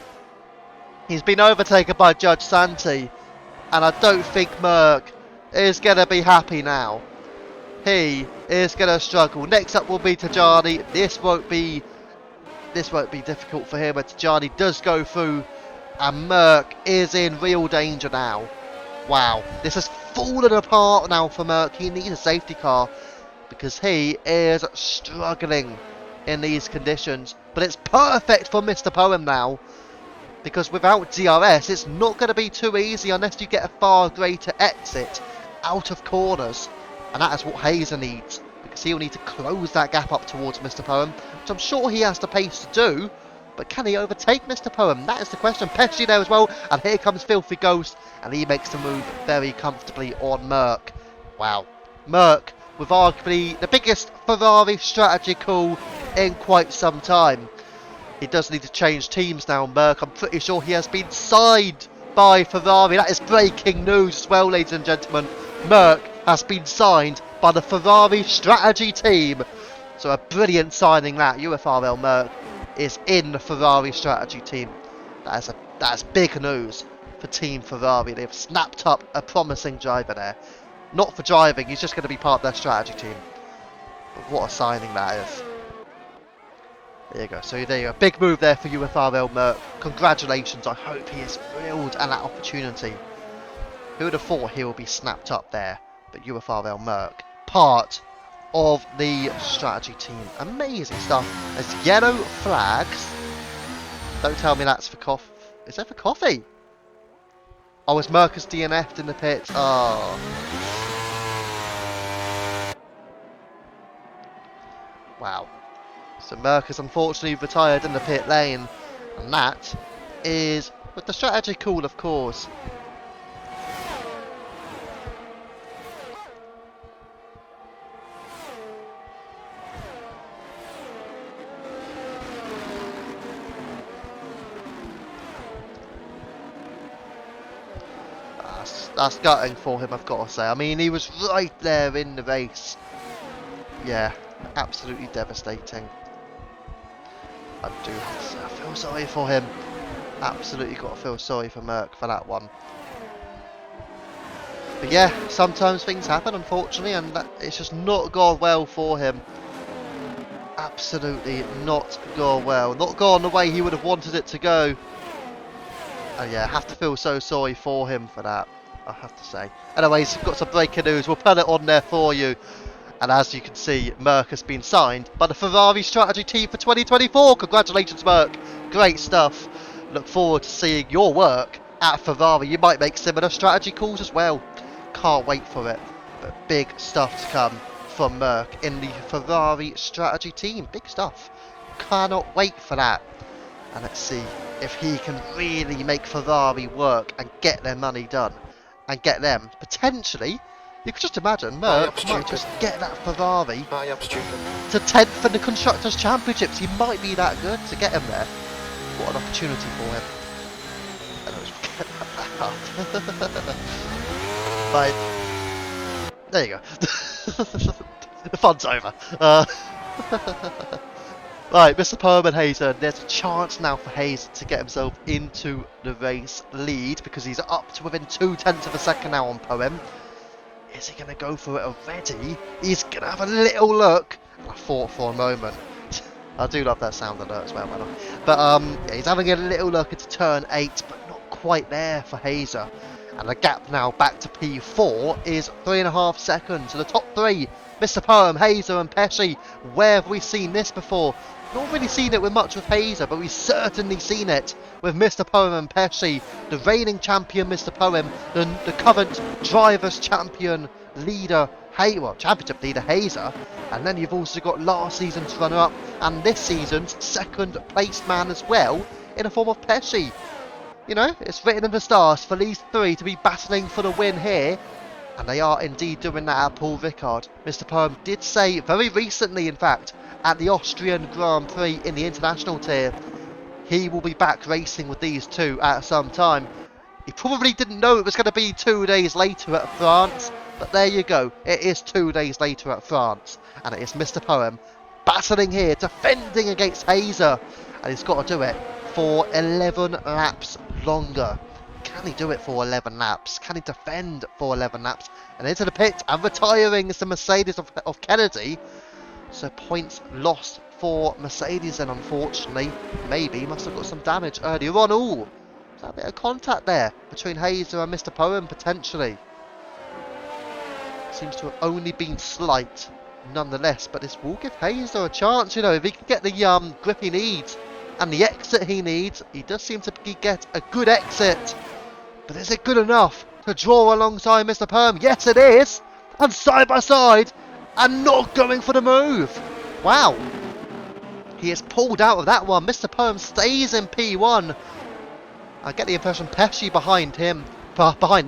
He's been overtaken by Judge Santi. And I don't think Merc is going to be happy now. He is going to struggle. Next up will be Tajani. This won't be difficult for him. But Tajani does go through, and Merc is in real danger now. Wow, this has fallen apart now for Merc. He needs a safety car because he is struggling in these conditions. But it's perfect for Mr. Poem now, because without DRS, it's not going to be too easy unless you get a far greater exit out of corners. And that is what Hazer needs, because he'll need to close that gap up towards Mr. Poem, which I'm sure he has the pace to do. But can he overtake Mr. Poem? That is the question. Pesci there as well. And here comes Filthy Ghost, and he makes the move very comfortably on Merc. Wow. Merc with arguably the biggest Ferrari strategy call in quite some time. He does need to change teams now, Merc. I'm pretty sure he has been signed by Ferrari. That is breaking news as well, ladies and gentlemen. Merc has been signed by the Ferrari strategy team. So a brilliant signing that. UFRL Merc is in the Ferrari strategy team. That is big news for Team Ferrari. They've snapped up a promising driver there. Not for driving, he's just going to be part of their strategy team. But what a signing that is. There you go. So there you go. Big move there for UFRL Merc. Congratulations. I hope he is thrilled at that opportunity. Who would have thought he will be snapped up there? But UFRL Merc, part of the strategy team. Amazing stuff. There's yellow flags. Don't tell me that's for coffee. Is that for coffee? Oh, is Merc has DNF'd in the pit? Oh. Wow. So Merc has unfortunately retired in the pit lane. And that is with the strategy call, of course. That's gutting for him, I've got to say. I mean, he was right there in the race. Yeah, absolutely devastating. I do have to say, I feel sorry for him. Absolutely got to feel sorry for Merc for that one. But yeah, sometimes things happen, unfortunately, and it's just not gone well for him. Absolutely not gone well. Not gone the way he would have wanted it to go. And yeah, I have to feel so sorry for him for that, I have to say. Anyways, we've got some breaking news. We'll put it on there for you. And as you can see, Merc has been signed by the Ferrari strategy team for 2024. Congratulations, Merc. Great stuff. Look forward to seeing your work at Ferrari. You might make similar strategy calls as well. Can't wait for it. But big stuff to come from Merck in the Ferrari strategy team. Big stuff. Cannot wait for that. And let's see if he can really make Ferrari work and get their money done. And get them, potentially, you could just imagine, Merck might just get that Ferrari to 10th in the Constructors' Championships. He might be that good to get him there. What an opportunity for him. Right. There you go. The fun's over. Right, Mr. Poem and Hazer, there's a chance now for Hazer to get himself into the race lead because he's up to within 0.2 of a second now on Poem. Is he going to go for it already? He's going to have a little look. I thought for a moment. I do love that sound alert as well, by the way. But yeah, he's having a little look into turn 8, but not quite there for Hazer. And the gap now back to P4 is 3.5 seconds. So the top three, Mr. Poem, Hazer and Pesci. Where have we seen this before? Not really seen it with much with Hazer, but we've certainly seen it with Mr. Poem and Pesci. The reigning champion, Mr. Poem, the current Drivers' Champion leader, Championship leader, Hazer. And then you've also got last season's runner-up and this season's second place man as well, in the form of Pesci. You know, it's written in the stars for these three to be battling for the win here. And they are indeed doing that at Paul Ricard. Mr. Poem did say very recently, in fact, at the Austrian Grand Prix in the international tier, he will be back racing with these two at some time. He probably didn't know it was going to be 2 days later at France, but there you go. It is 2 days later at France, and it is Mr. Poem battling here, defending against Hazer, and he's got to do it for 11 laps longer. Can he do it for 11 laps? Can he defend for 11 laps? And into the pit and retiring is the Mercedes of Kennedy. So points lost for Mercedes then, unfortunately. Maybe must have got some damage earlier on. Ooh, there's a bit of contact there between Hazer and Mr. Poem potentially. Seems to have only been slight nonetheless, but this will give Hazer a chance. You know, if he can get the grip he needs and the exit he needs, he does seem to get a good exit. But is it good enough to draw alongside Mr. Poem? Yes, it is. And side by side, and not going for the move. Wow. He is pulled out of that one. Mr. Poem stays in P1. I get the impression Pesci behind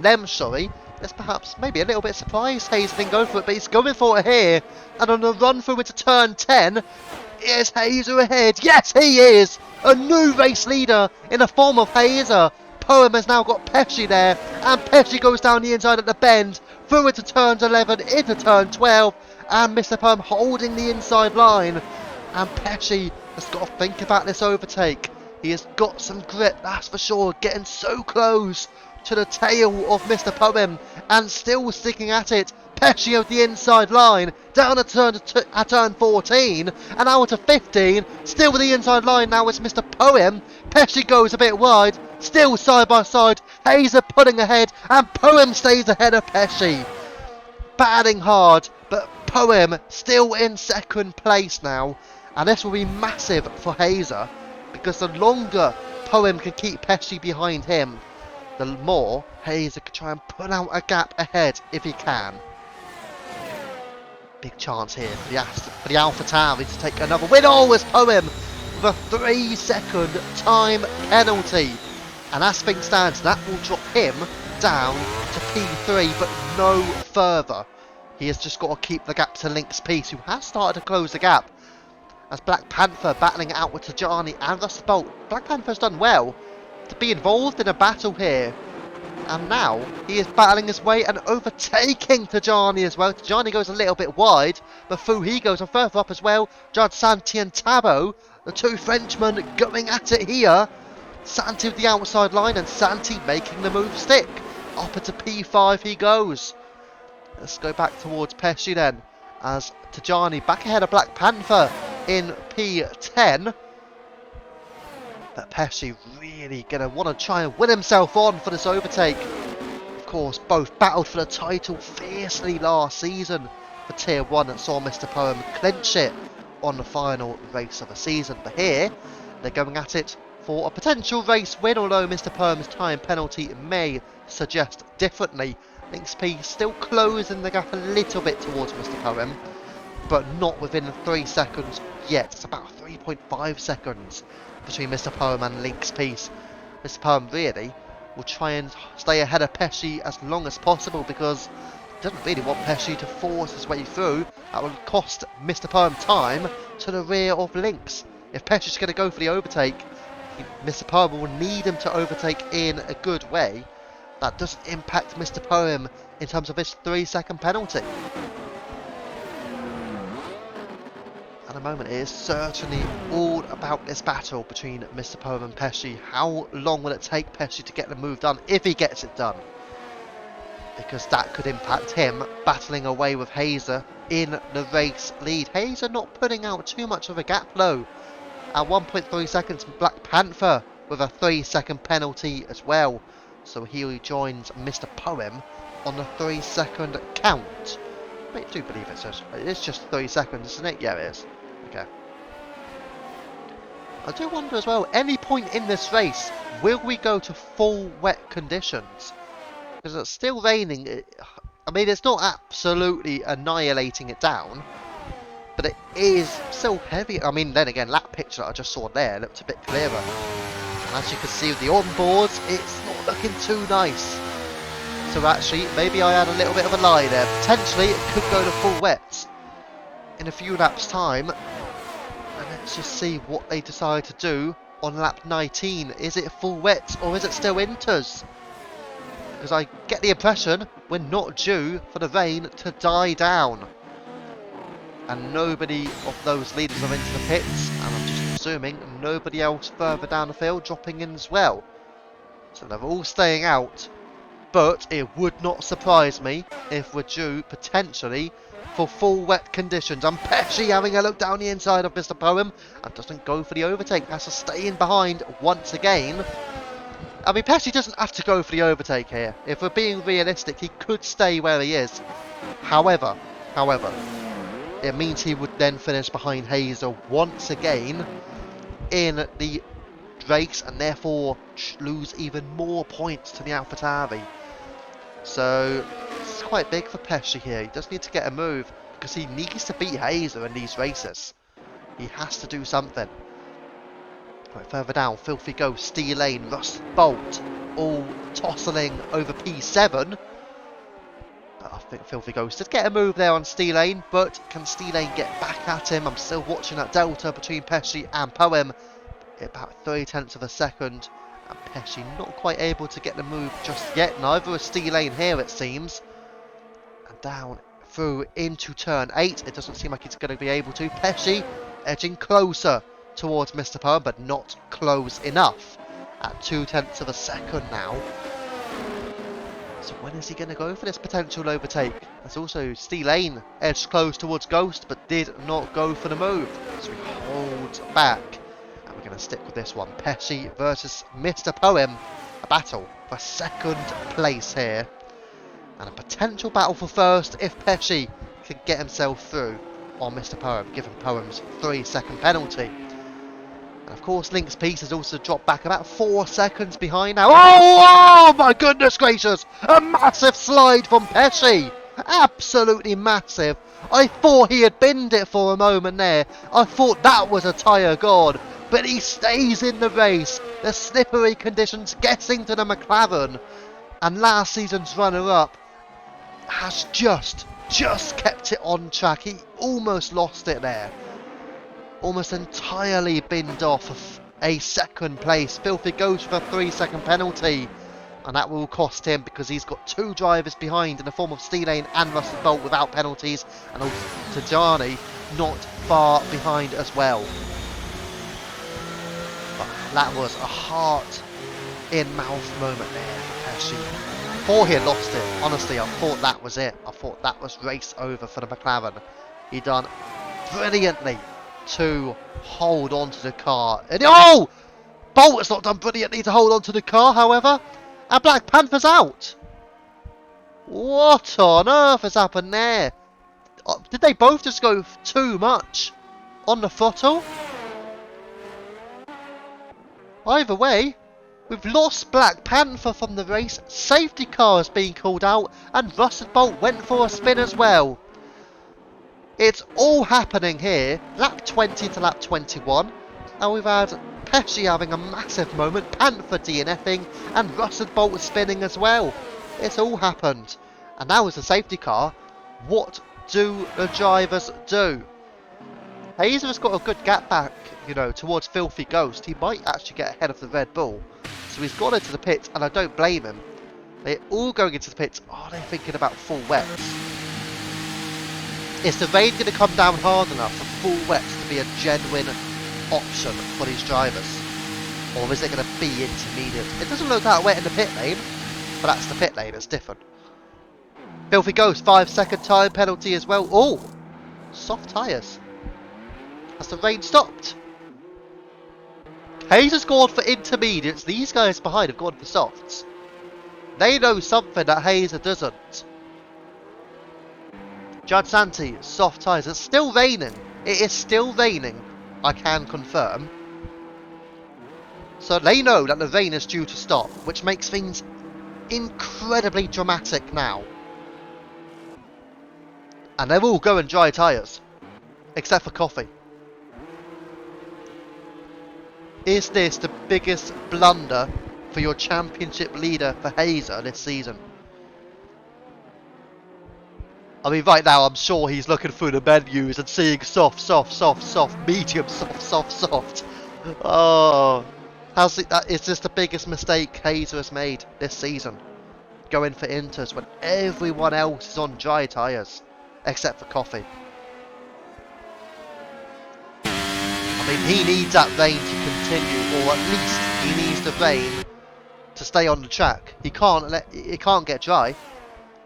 them, sorry. Is perhaps maybe a little bit surprised Hazer didn't go for it, but he's going for it here. And on the run through into turn 10, is Hazer ahead? Yes, he is. A new race leader in the form of Hazer. Poem has now got Pesci there, and Pesci goes down the inside at the bend, through into turns 11, into turn 12, and Mr. Poem holding the inside line. And Pesci has got to think about this overtake. He has got some grip, that's for sure, getting so close to the tail of Mr. Poem, and still sticking at it. Pesci of the inside line, down a turn at turn 14, and out to 15, still with the inside line now it's Mr. Poem. Pesci goes a bit wide, still side by side, Hazer pulling ahead, and Poem stays ahead of Pesci. Batting hard, but Poem still in second place now, and this will be massive for Hazer, because the longer Poem can keep Pesci behind him, the more Hazer can try and pull out a gap ahead if he can. Big chance here for the Alpha Tauri to take another win. Oh, it's Poem with a 3-second time penalty. And as things stand, that will drop him down to P3, but no further. He has just got to keep the gap to Lynx Peace, who has started to close the gap. As Black Panther battling it out with Tajani and Russell Bolt. Black Panther's done well to be involved in a battle here. And now he is battling his way and overtaking Tajani as well. Tajani goes a little bit wide, but through he goes and further up as well. Judge Santi and Tabo, the two Frenchmen going at it here. Santi with the outside line and Santi making the move stick. Up into P5 he goes. Let's go back towards Pesci then, as Tajani back ahead of Black Panther in P10. But Pesci really going to want to try and win himself on for this overtake. Of course, both battled for the title fiercely last season for Tier 1 and saw Mr. Poem clinch it on the final race of the season. But here, they're going at it for a potential race win, although Mr. Poem's time penalty may suggest differently. Lynx P still closing the gap a little bit towards Mr. Poem. but not within 3 seconds yet. It's about 3.5 seconds between Mr. Poem and Link's piece. Mr. Poem really will try and stay ahead of Pesci as long as possible because he doesn't really want Pesci to force his way through. That will cost Mr. Poem time to the rear of Link's. If Pesci's going to go for the overtake, Mr. Poem will need him to overtake in a good way. That doesn't impact Mr. Poem in terms of his 3-second penalty. At the moment, it is certainly all about this battle between Mr. Poem and Pesci. How long will it take Pesci to get the move done, if he gets it done? Because that could impact him battling away with Hazer in the race lead. Hazer not putting out too much of a gap though. At 1.3 seconds, Black Panther with a 3-second penalty as well. So he joins Mr. Poem on the 3-second count. I do believe it's just 3 seconds, isn't it? Yeah, it is. Okay. I do wonder as well, any point in this race, will we go to full wet conditions? Because it's still raining. I mean, it's not absolutely annihilating it down, but it is still heavy. I mean, then again, that picture that I just saw there looked a bit clearer. And as you can see with the onboards, it's not looking too nice. So actually, maybe I had a little bit of a lie there. Potentially, it could go to full wets in a few laps' time. And let's just see what they decide to do on lap 19. Is it full wet or is it still inters? Because I get the impression we're not due for the rain to die down. And nobody of those leaders are into the pits. And I'm just assuming nobody else further down the field dropping in as well. So they're all staying out. But it would not surprise me if we're due, potentially, for full wet conditions. And Pesci having a look down the inside of Mr. Poem and doesn't go for the overtake. Has to stay in behind once again. I mean, Pesci doesn't have to go for the overtake here. If we're being realistic, he could stay where he is. However, it means he would then finish behind Hazer once again in the race and therefore lose even more points to the AlphaTauri. So it's quite big for Pesci here. He does need to get a move because he needs to beat Hazer in these races. He has to do something. Right, further down, Filthy Ghost, Steel Lane, Rust Bolt, all tossling over P7. I think Filthy Ghost did get a move there on Steel Lane, but can Steel Lane get back at him? I'm still watching that delta between Pesci and Poem. About 0.3 of a second. And Pesci not quite able to get the move just yet. Neither is Steel Lane here, it seems. And down through into turn 8. It doesn't seem like he's going to be able to. Pesci edging closer towards Mr. Poem, but not close enough. At 0.2 of a second now. So when is he going to go for this potential overtake? There's also Steel Lane edged close towards Ghost, but did not go for the move. So he holds back. And we're going to stick with this one. Pesci versus Mr. Poem. A battle for second place here. And a potential battle for first if Pesci can get himself through on Mr. Poem, given Poem's 3-second penalty. And of course, Link's piece has also dropped back about 4 seconds behind now. Oh my goodness gracious! A massive slide from Pesci! Absolutely massive. I thought he had binned it for a moment there. I thought that was a tyre god. But he stays in the race. The slippery conditions getting to the McLaren. And last season's runner-up has just kept it on track. He almost lost it there. Almost entirely binned off a second place. Filthy Ghost with a 3-second penalty. And that will cost him because he's got 2 drivers behind in the form of Steel Lane and Rusted Bolt without penalties. And also Tajani not far behind as well. But that was a heart-in-mouth moment there for Pesci. I thought he had lost it. Honestly, I thought that was it. I thought that was race over for the McLaren. He done brilliantly to hold on to the car. And oh! Bolt has not done brilliantly to hold on to the car, however. And Black Panther's out. What on earth has happened there? Did they both just go too much on the throttle? Either way, we've lost Black Panther from the race. Safety car is being called out. And Rusted Bolt went for a spin as well. It's all happening here. Lap 20 to lap 21. And we've had Pesci having a massive moment, Panther DNFing, and Russell Bolt spinning as well. It's all happened. And now as a safety car, what do the drivers do? Hazer has got a good gap back, you know, towards Filthy Ghost. He might actually get ahead of the Red Bull. So he's gone into the pits, and I don't blame him. They're all going into the pits. Oh, they're thinking about full wets. Is the rain going to come down hard enough for full wets to be a genuine option for these drivers? Or is it going to be intermediate? It doesn't look that wet in the pit lane, but that's the pit lane, it's different. Filthy Ghost, 5-second time penalty as well. Oh, soft tyres. Has the rain stopped? Hazer's gone for intermediates. These guys behind have gone for softs. They know something that Hazer doesn't. Judge Santi, soft tyres. It's still raining. It is still raining, I can confirm. So they know that the rain is due to stop, which makes things incredibly dramatic now. And they're all going dry tyres, except for Coffee. Is this the biggest blunder for your championship leader for Hazer this season? I mean, right now I'm sure he's looking through the menus and seeing soft, soft, soft, soft, medium, soft, soft, soft. Oh, is this the biggest mistake Hazer has made this season? Going for inters when everyone else is on dry tyres, except for Coffee. I mean, he needs that rain to continue, or at least he needs the rain to stay on the track. It can't get dry.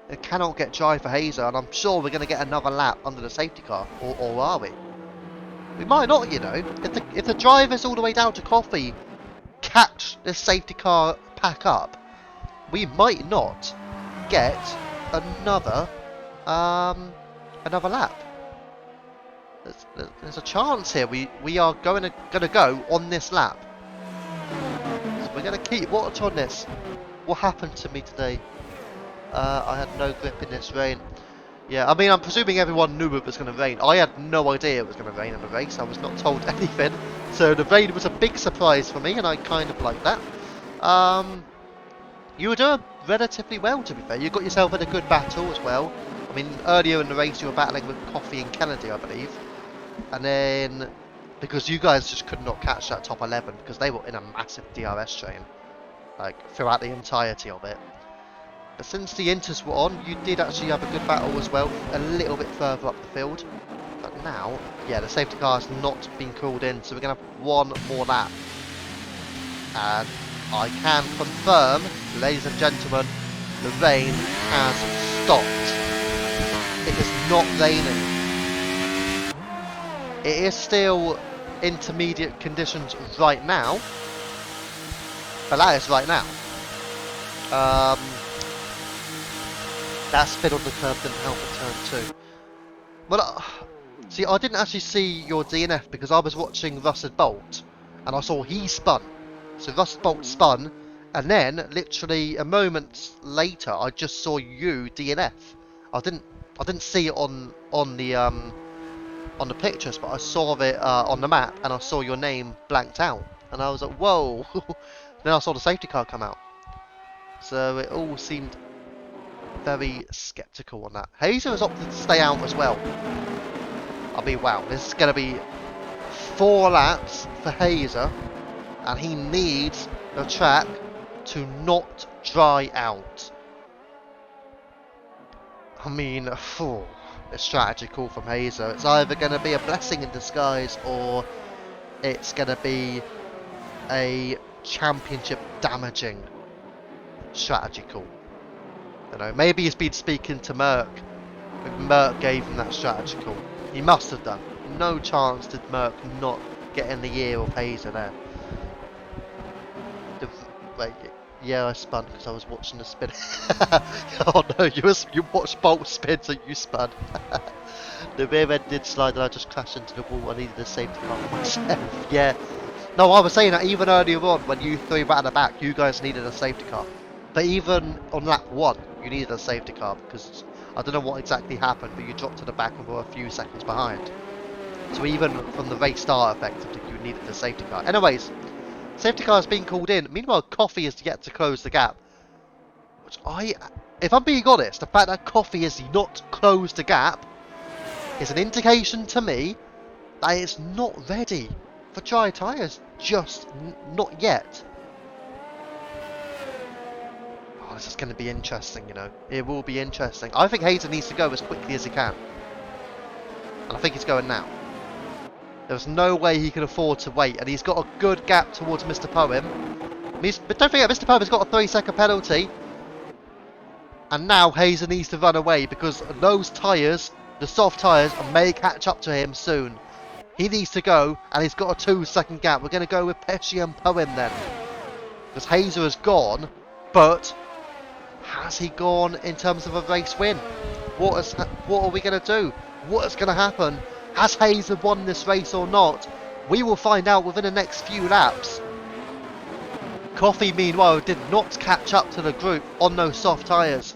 It cannot get dry for Hazer, and I'm sure we're going to get another lap under the safety car, or are we? We might not, you know. If the drivers all the way down to Coffee catch this safety car pack up, we might not get another lap. There's a chance here. We are going to go on this lap. So we're going to keep watch on this. What happened to me today? I had no grip in this rain. Yeah, I mean, I'm presuming everyone knew it was going to rain. I had no idea it was going to rain in the race. I was not told anything. So the rain was a big surprise for me, and I kind of like that. You were doing relatively well, to be fair. You got yourself in a good battle as well. I mean, earlier in the race you were battling with Coffee and Kennedy, I believe. And then, because you guys just could not catch that top 11, because they were in a massive DRS train, like, throughout the entirety of it. But since the inters were on, you did actually have a good battle as well, a little bit further up the field. But now, yeah, the safety car has not been called in, so we're going to have one more lap. And I can confirm, ladies and gentlemen, the rain has stopped. It is not raining. It is still intermediate conditions right now, but that is right now. That spin on the curb didn't help at turn 2. Well, see, I didn't actually see your DNF because I was watching Russell Bolt, and I saw he spun. So Russell Bolt spun, and then literally a moment later, I just saw you DNF. I didn't see it on the pictures, but I saw it on the map, and I saw your name blanked out, and I was like, whoa. Then I saw the safety car come out, so it all seemed very skeptical on that. Hazer has opted to stay out as well. I mean, wow, this is going to be 4 laps for Hazer, and he needs the track to not dry out. I mean, a strategy call from Hazer. It's either going to be a blessing in disguise, or it's going to be a championship damaging strategy call. I don't know, maybe he's been speaking to Merck. Merck gave him that strategy call. He must have done. No chance did Merck not get in the ear of Hazer there. Wait, yeah, I spun because I was watching the spin. Oh no, you watched Bolt spin, so you spun. The rear end did slide and I just crashed into the wall. I needed a safety car for myself. Yeah. No, I was saying that even earlier on when you threw back at the back, you guys needed a safety car. But even on lap 1, you needed a safety car because I don't know what exactly happened, but you dropped to the back and were a few seconds behind. So even from the race start, effectively, you needed a safety car. Anyways, safety car has been called in. Meanwhile, Coffee is yet to close the gap. Which if I'm being honest, the fact that Coffee has not closed the gap is an indication to me that it's not ready for dry tyres. Just not yet. Oh, this is going to be interesting, you know. It will be interesting. I think Hazer needs to go as quickly as he can. And I think he's going now. There's no way he can afford to wait. And he's got a good gap towards Mr. Poem. But don't forget, Mr. Poem's got a 3-second penalty. And now Hazer needs to run away because those tyres, the soft tyres, may catch up to him soon. He needs to go, and he's got a 2-second gap. We're going to go with Pesci and Poem then. Because Hazer has gone, but has he gone in terms of a race win? What are we going to do? What is going to happen? Has Hazer won this race or not? We will find out within the next few laps. Coffee, meanwhile, did not catch up to the group on those soft tyres.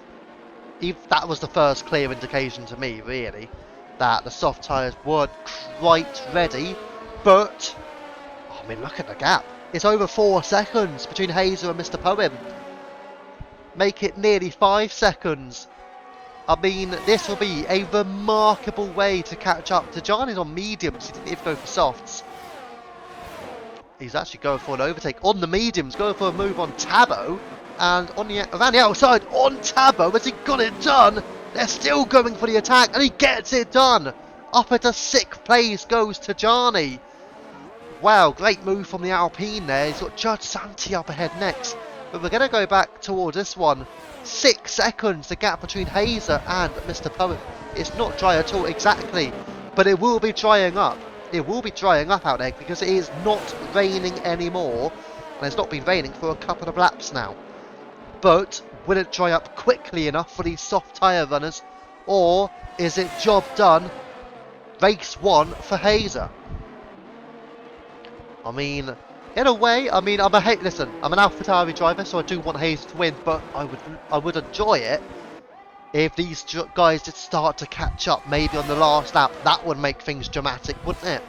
That was the first clear indication to me, really, that the soft tyres weren't quite ready. But, I mean, look at the gap. It's over 4 seconds between Hazer and Mr. Poem. Make it nearly 5 seconds. I mean, this will be a remarkable way to catch up to Johnny's on mediums. He didn't even go for softs. He's actually going for an overtake on the mediums, going for a move on Tabo. And around the outside on Tabo, has he got it done? They're still going for the attack, and he gets it done. Up into 6th place goes to Johnny. Wow, great move from the Alpine there. He's got Judge Santi up ahead next. But we're going to go back towards this one. 6 seconds, the gap between Hazer and Mr. Poem. It's not dry at all, exactly. But it will be drying up. It will be drying up out there because it is not raining anymore. And it's not been raining for a couple of laps now. But will it dry up quickly enough for these soft tyre runners? Or is it job done? Race 1 for Hazer. I mean, in a way, I mean, listen, I'm an AlphaTauri driver, so I do want Hazer to win, but I would enjoy it if these guys did start to catch up, maybe on the last lap. That would make things dramatic, wouldn't it?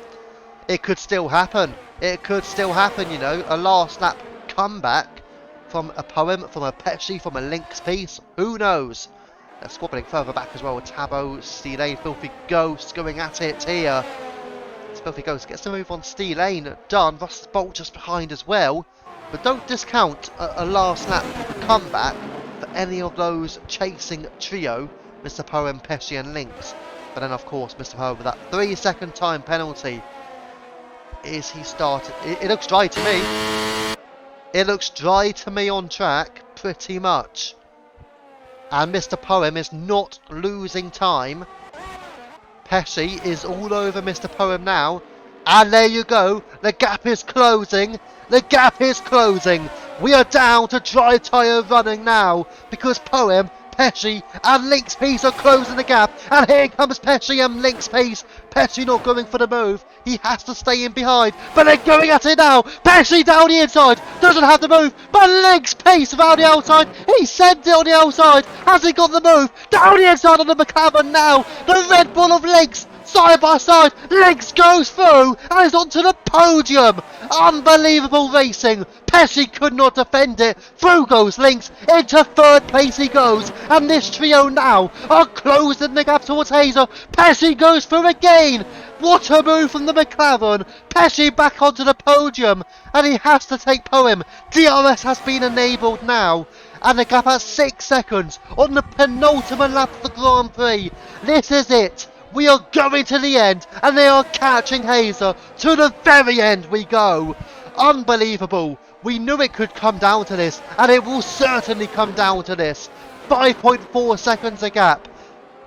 It could still happen. It could still happen, you know, a last lap comeback from a Poem, from a Pesci, from a Lynx piece. Who knows? They're squabbling further back as well with Tabo, Steelane, Filthy Ghost going at it here. Filthy Ghost gets the move on Steelane done. Russ Bolt just behind as well. But don't discount a last lap comeback for any of those chasing trio, Mr. Poem, Pesci and Lynx. But then of course Mr. Poem with that 3-second time penalty. Is he started? It looks dry to me. It looks dry to me on track, pretty much. And Mr. Poem is not losing time. Pesci is all over Mr. Poem now. And there you go. The gap is closing. The gap is closing. We are down to dry tyre running now. Because Poem, Pesci and Lynx Piece are closing the gap. And here comes Pesci and Lynx Piece. Pesci not going for the move. He has to stay in behind. But they're going at it now. Pesci down the inside. Doesn't have the move. But Lynx Piece around the outside. He sent it on the outside. Has he got the move? Down the inside on the McLaren now. The Red Bull of Lynx. Side by side, Lynx goes through and is onto the podium. Unbelievable racing. Pesci could not defend it. Through goes Lynx. Into 3rd place he goes. And this trio now are closing the gap towards Hazer. Pesci goes through again. What a move from the McLaren. Pesci back onto the podium. And he has to take Poem. DRS has been enabled now. And the gap at 6 seconds on the penultimate lap of the Grand Prix. This is it. We are going to the end, and they are catching Hazer. To the very end we go. Unbelievable. We knew it could come down to this, and it will certainly come down to this. 5.4 seconds a gap.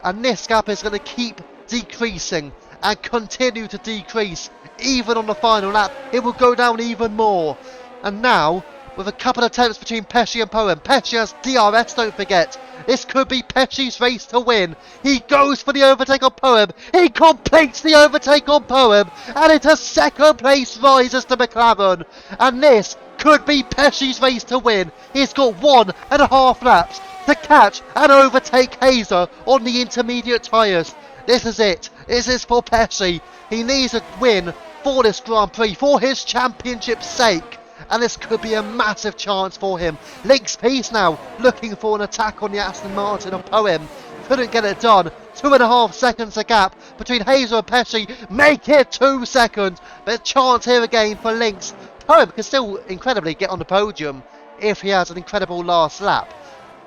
And this gap is going to keep decreasing and continue to decrease. Even on the final lap, it will go down even more. And now, with a couple of attempts between Pesci and Poem. Pesci has DRS, don't forget. This could be Pesci's race to win. He goes for the overtake on Poem. He completes the overtake on Poem. And into 2nd place rises to McLaren. And this could be Pesci's race to win. He's got 1.5 laps to catch and overtake Hazer on the intermediate tyres. This is it. This is for Pesci. He needs a win for this Grand Prix, for his championship's sake. And this could be a massive chance for him. Link's Peace now, looking for an attack on the Aston Martin of Poem. Couldn't get it done. 2.5 seconds a gap between Hazer and Pesci. Make it 2 seconds. But a chance here again for Lynx. Poem can still incredibly get on the podium if he has an incredible last lap.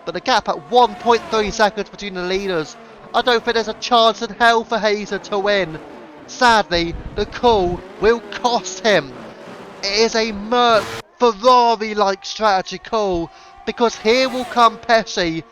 But the gap at 1.3 seconds between the leaders. I don't think there's a chance in hell for Hazer to win. Sadly, the call will cost him. It is a Merc Ferrari-like strategy call, because here will come Pesci.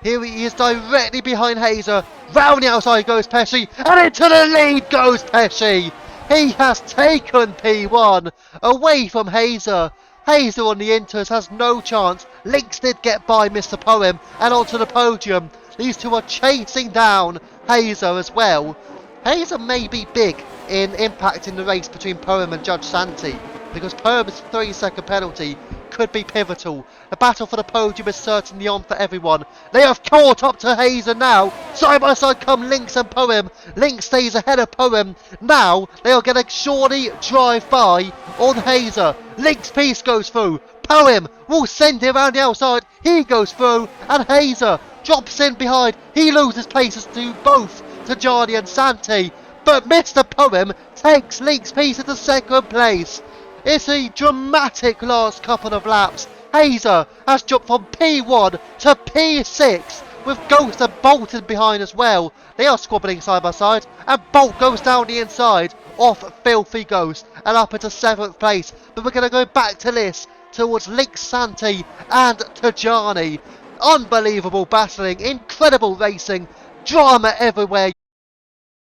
Here he is directly behind Hazer. Round the outside goes Pesci, and into the lead goes Pesci. He has taken P1 away from Hazer. Hazer on the Inters has no chance. Lynx did get by Mr. Poem and onto the podium. These two are chasing down Hazer as well. Hazer may be big in impacting the race between Poem and Judge Santi, because Poem's 3-second penalty could be pivotal. The battle for the podium is certainly on for everyone. They have caught up to Hazer now. Side by side come Lynx and Poem. Lynx stays ahead of Poem. Now they are going to surely drive by on Hazer. Lynx Peace goes through. Poem will send it around the outside. He goes through, and Hazer drops in behind. He loses places to both Tajani and Santi. But Mr. Poem takes Lynx Peace into second place. It's a dramatic last couple of laps. Hazer has jumped from P1 to P6 with Ghost and Bolton behind as well. They are squabbling side by side, and Bolt goes down the inside off Filthy Ghost and up into 7th place. But we're going to go back to this towards Lynx Santi and Tajani. Unbelievable battling, incredible racing, drama everywhere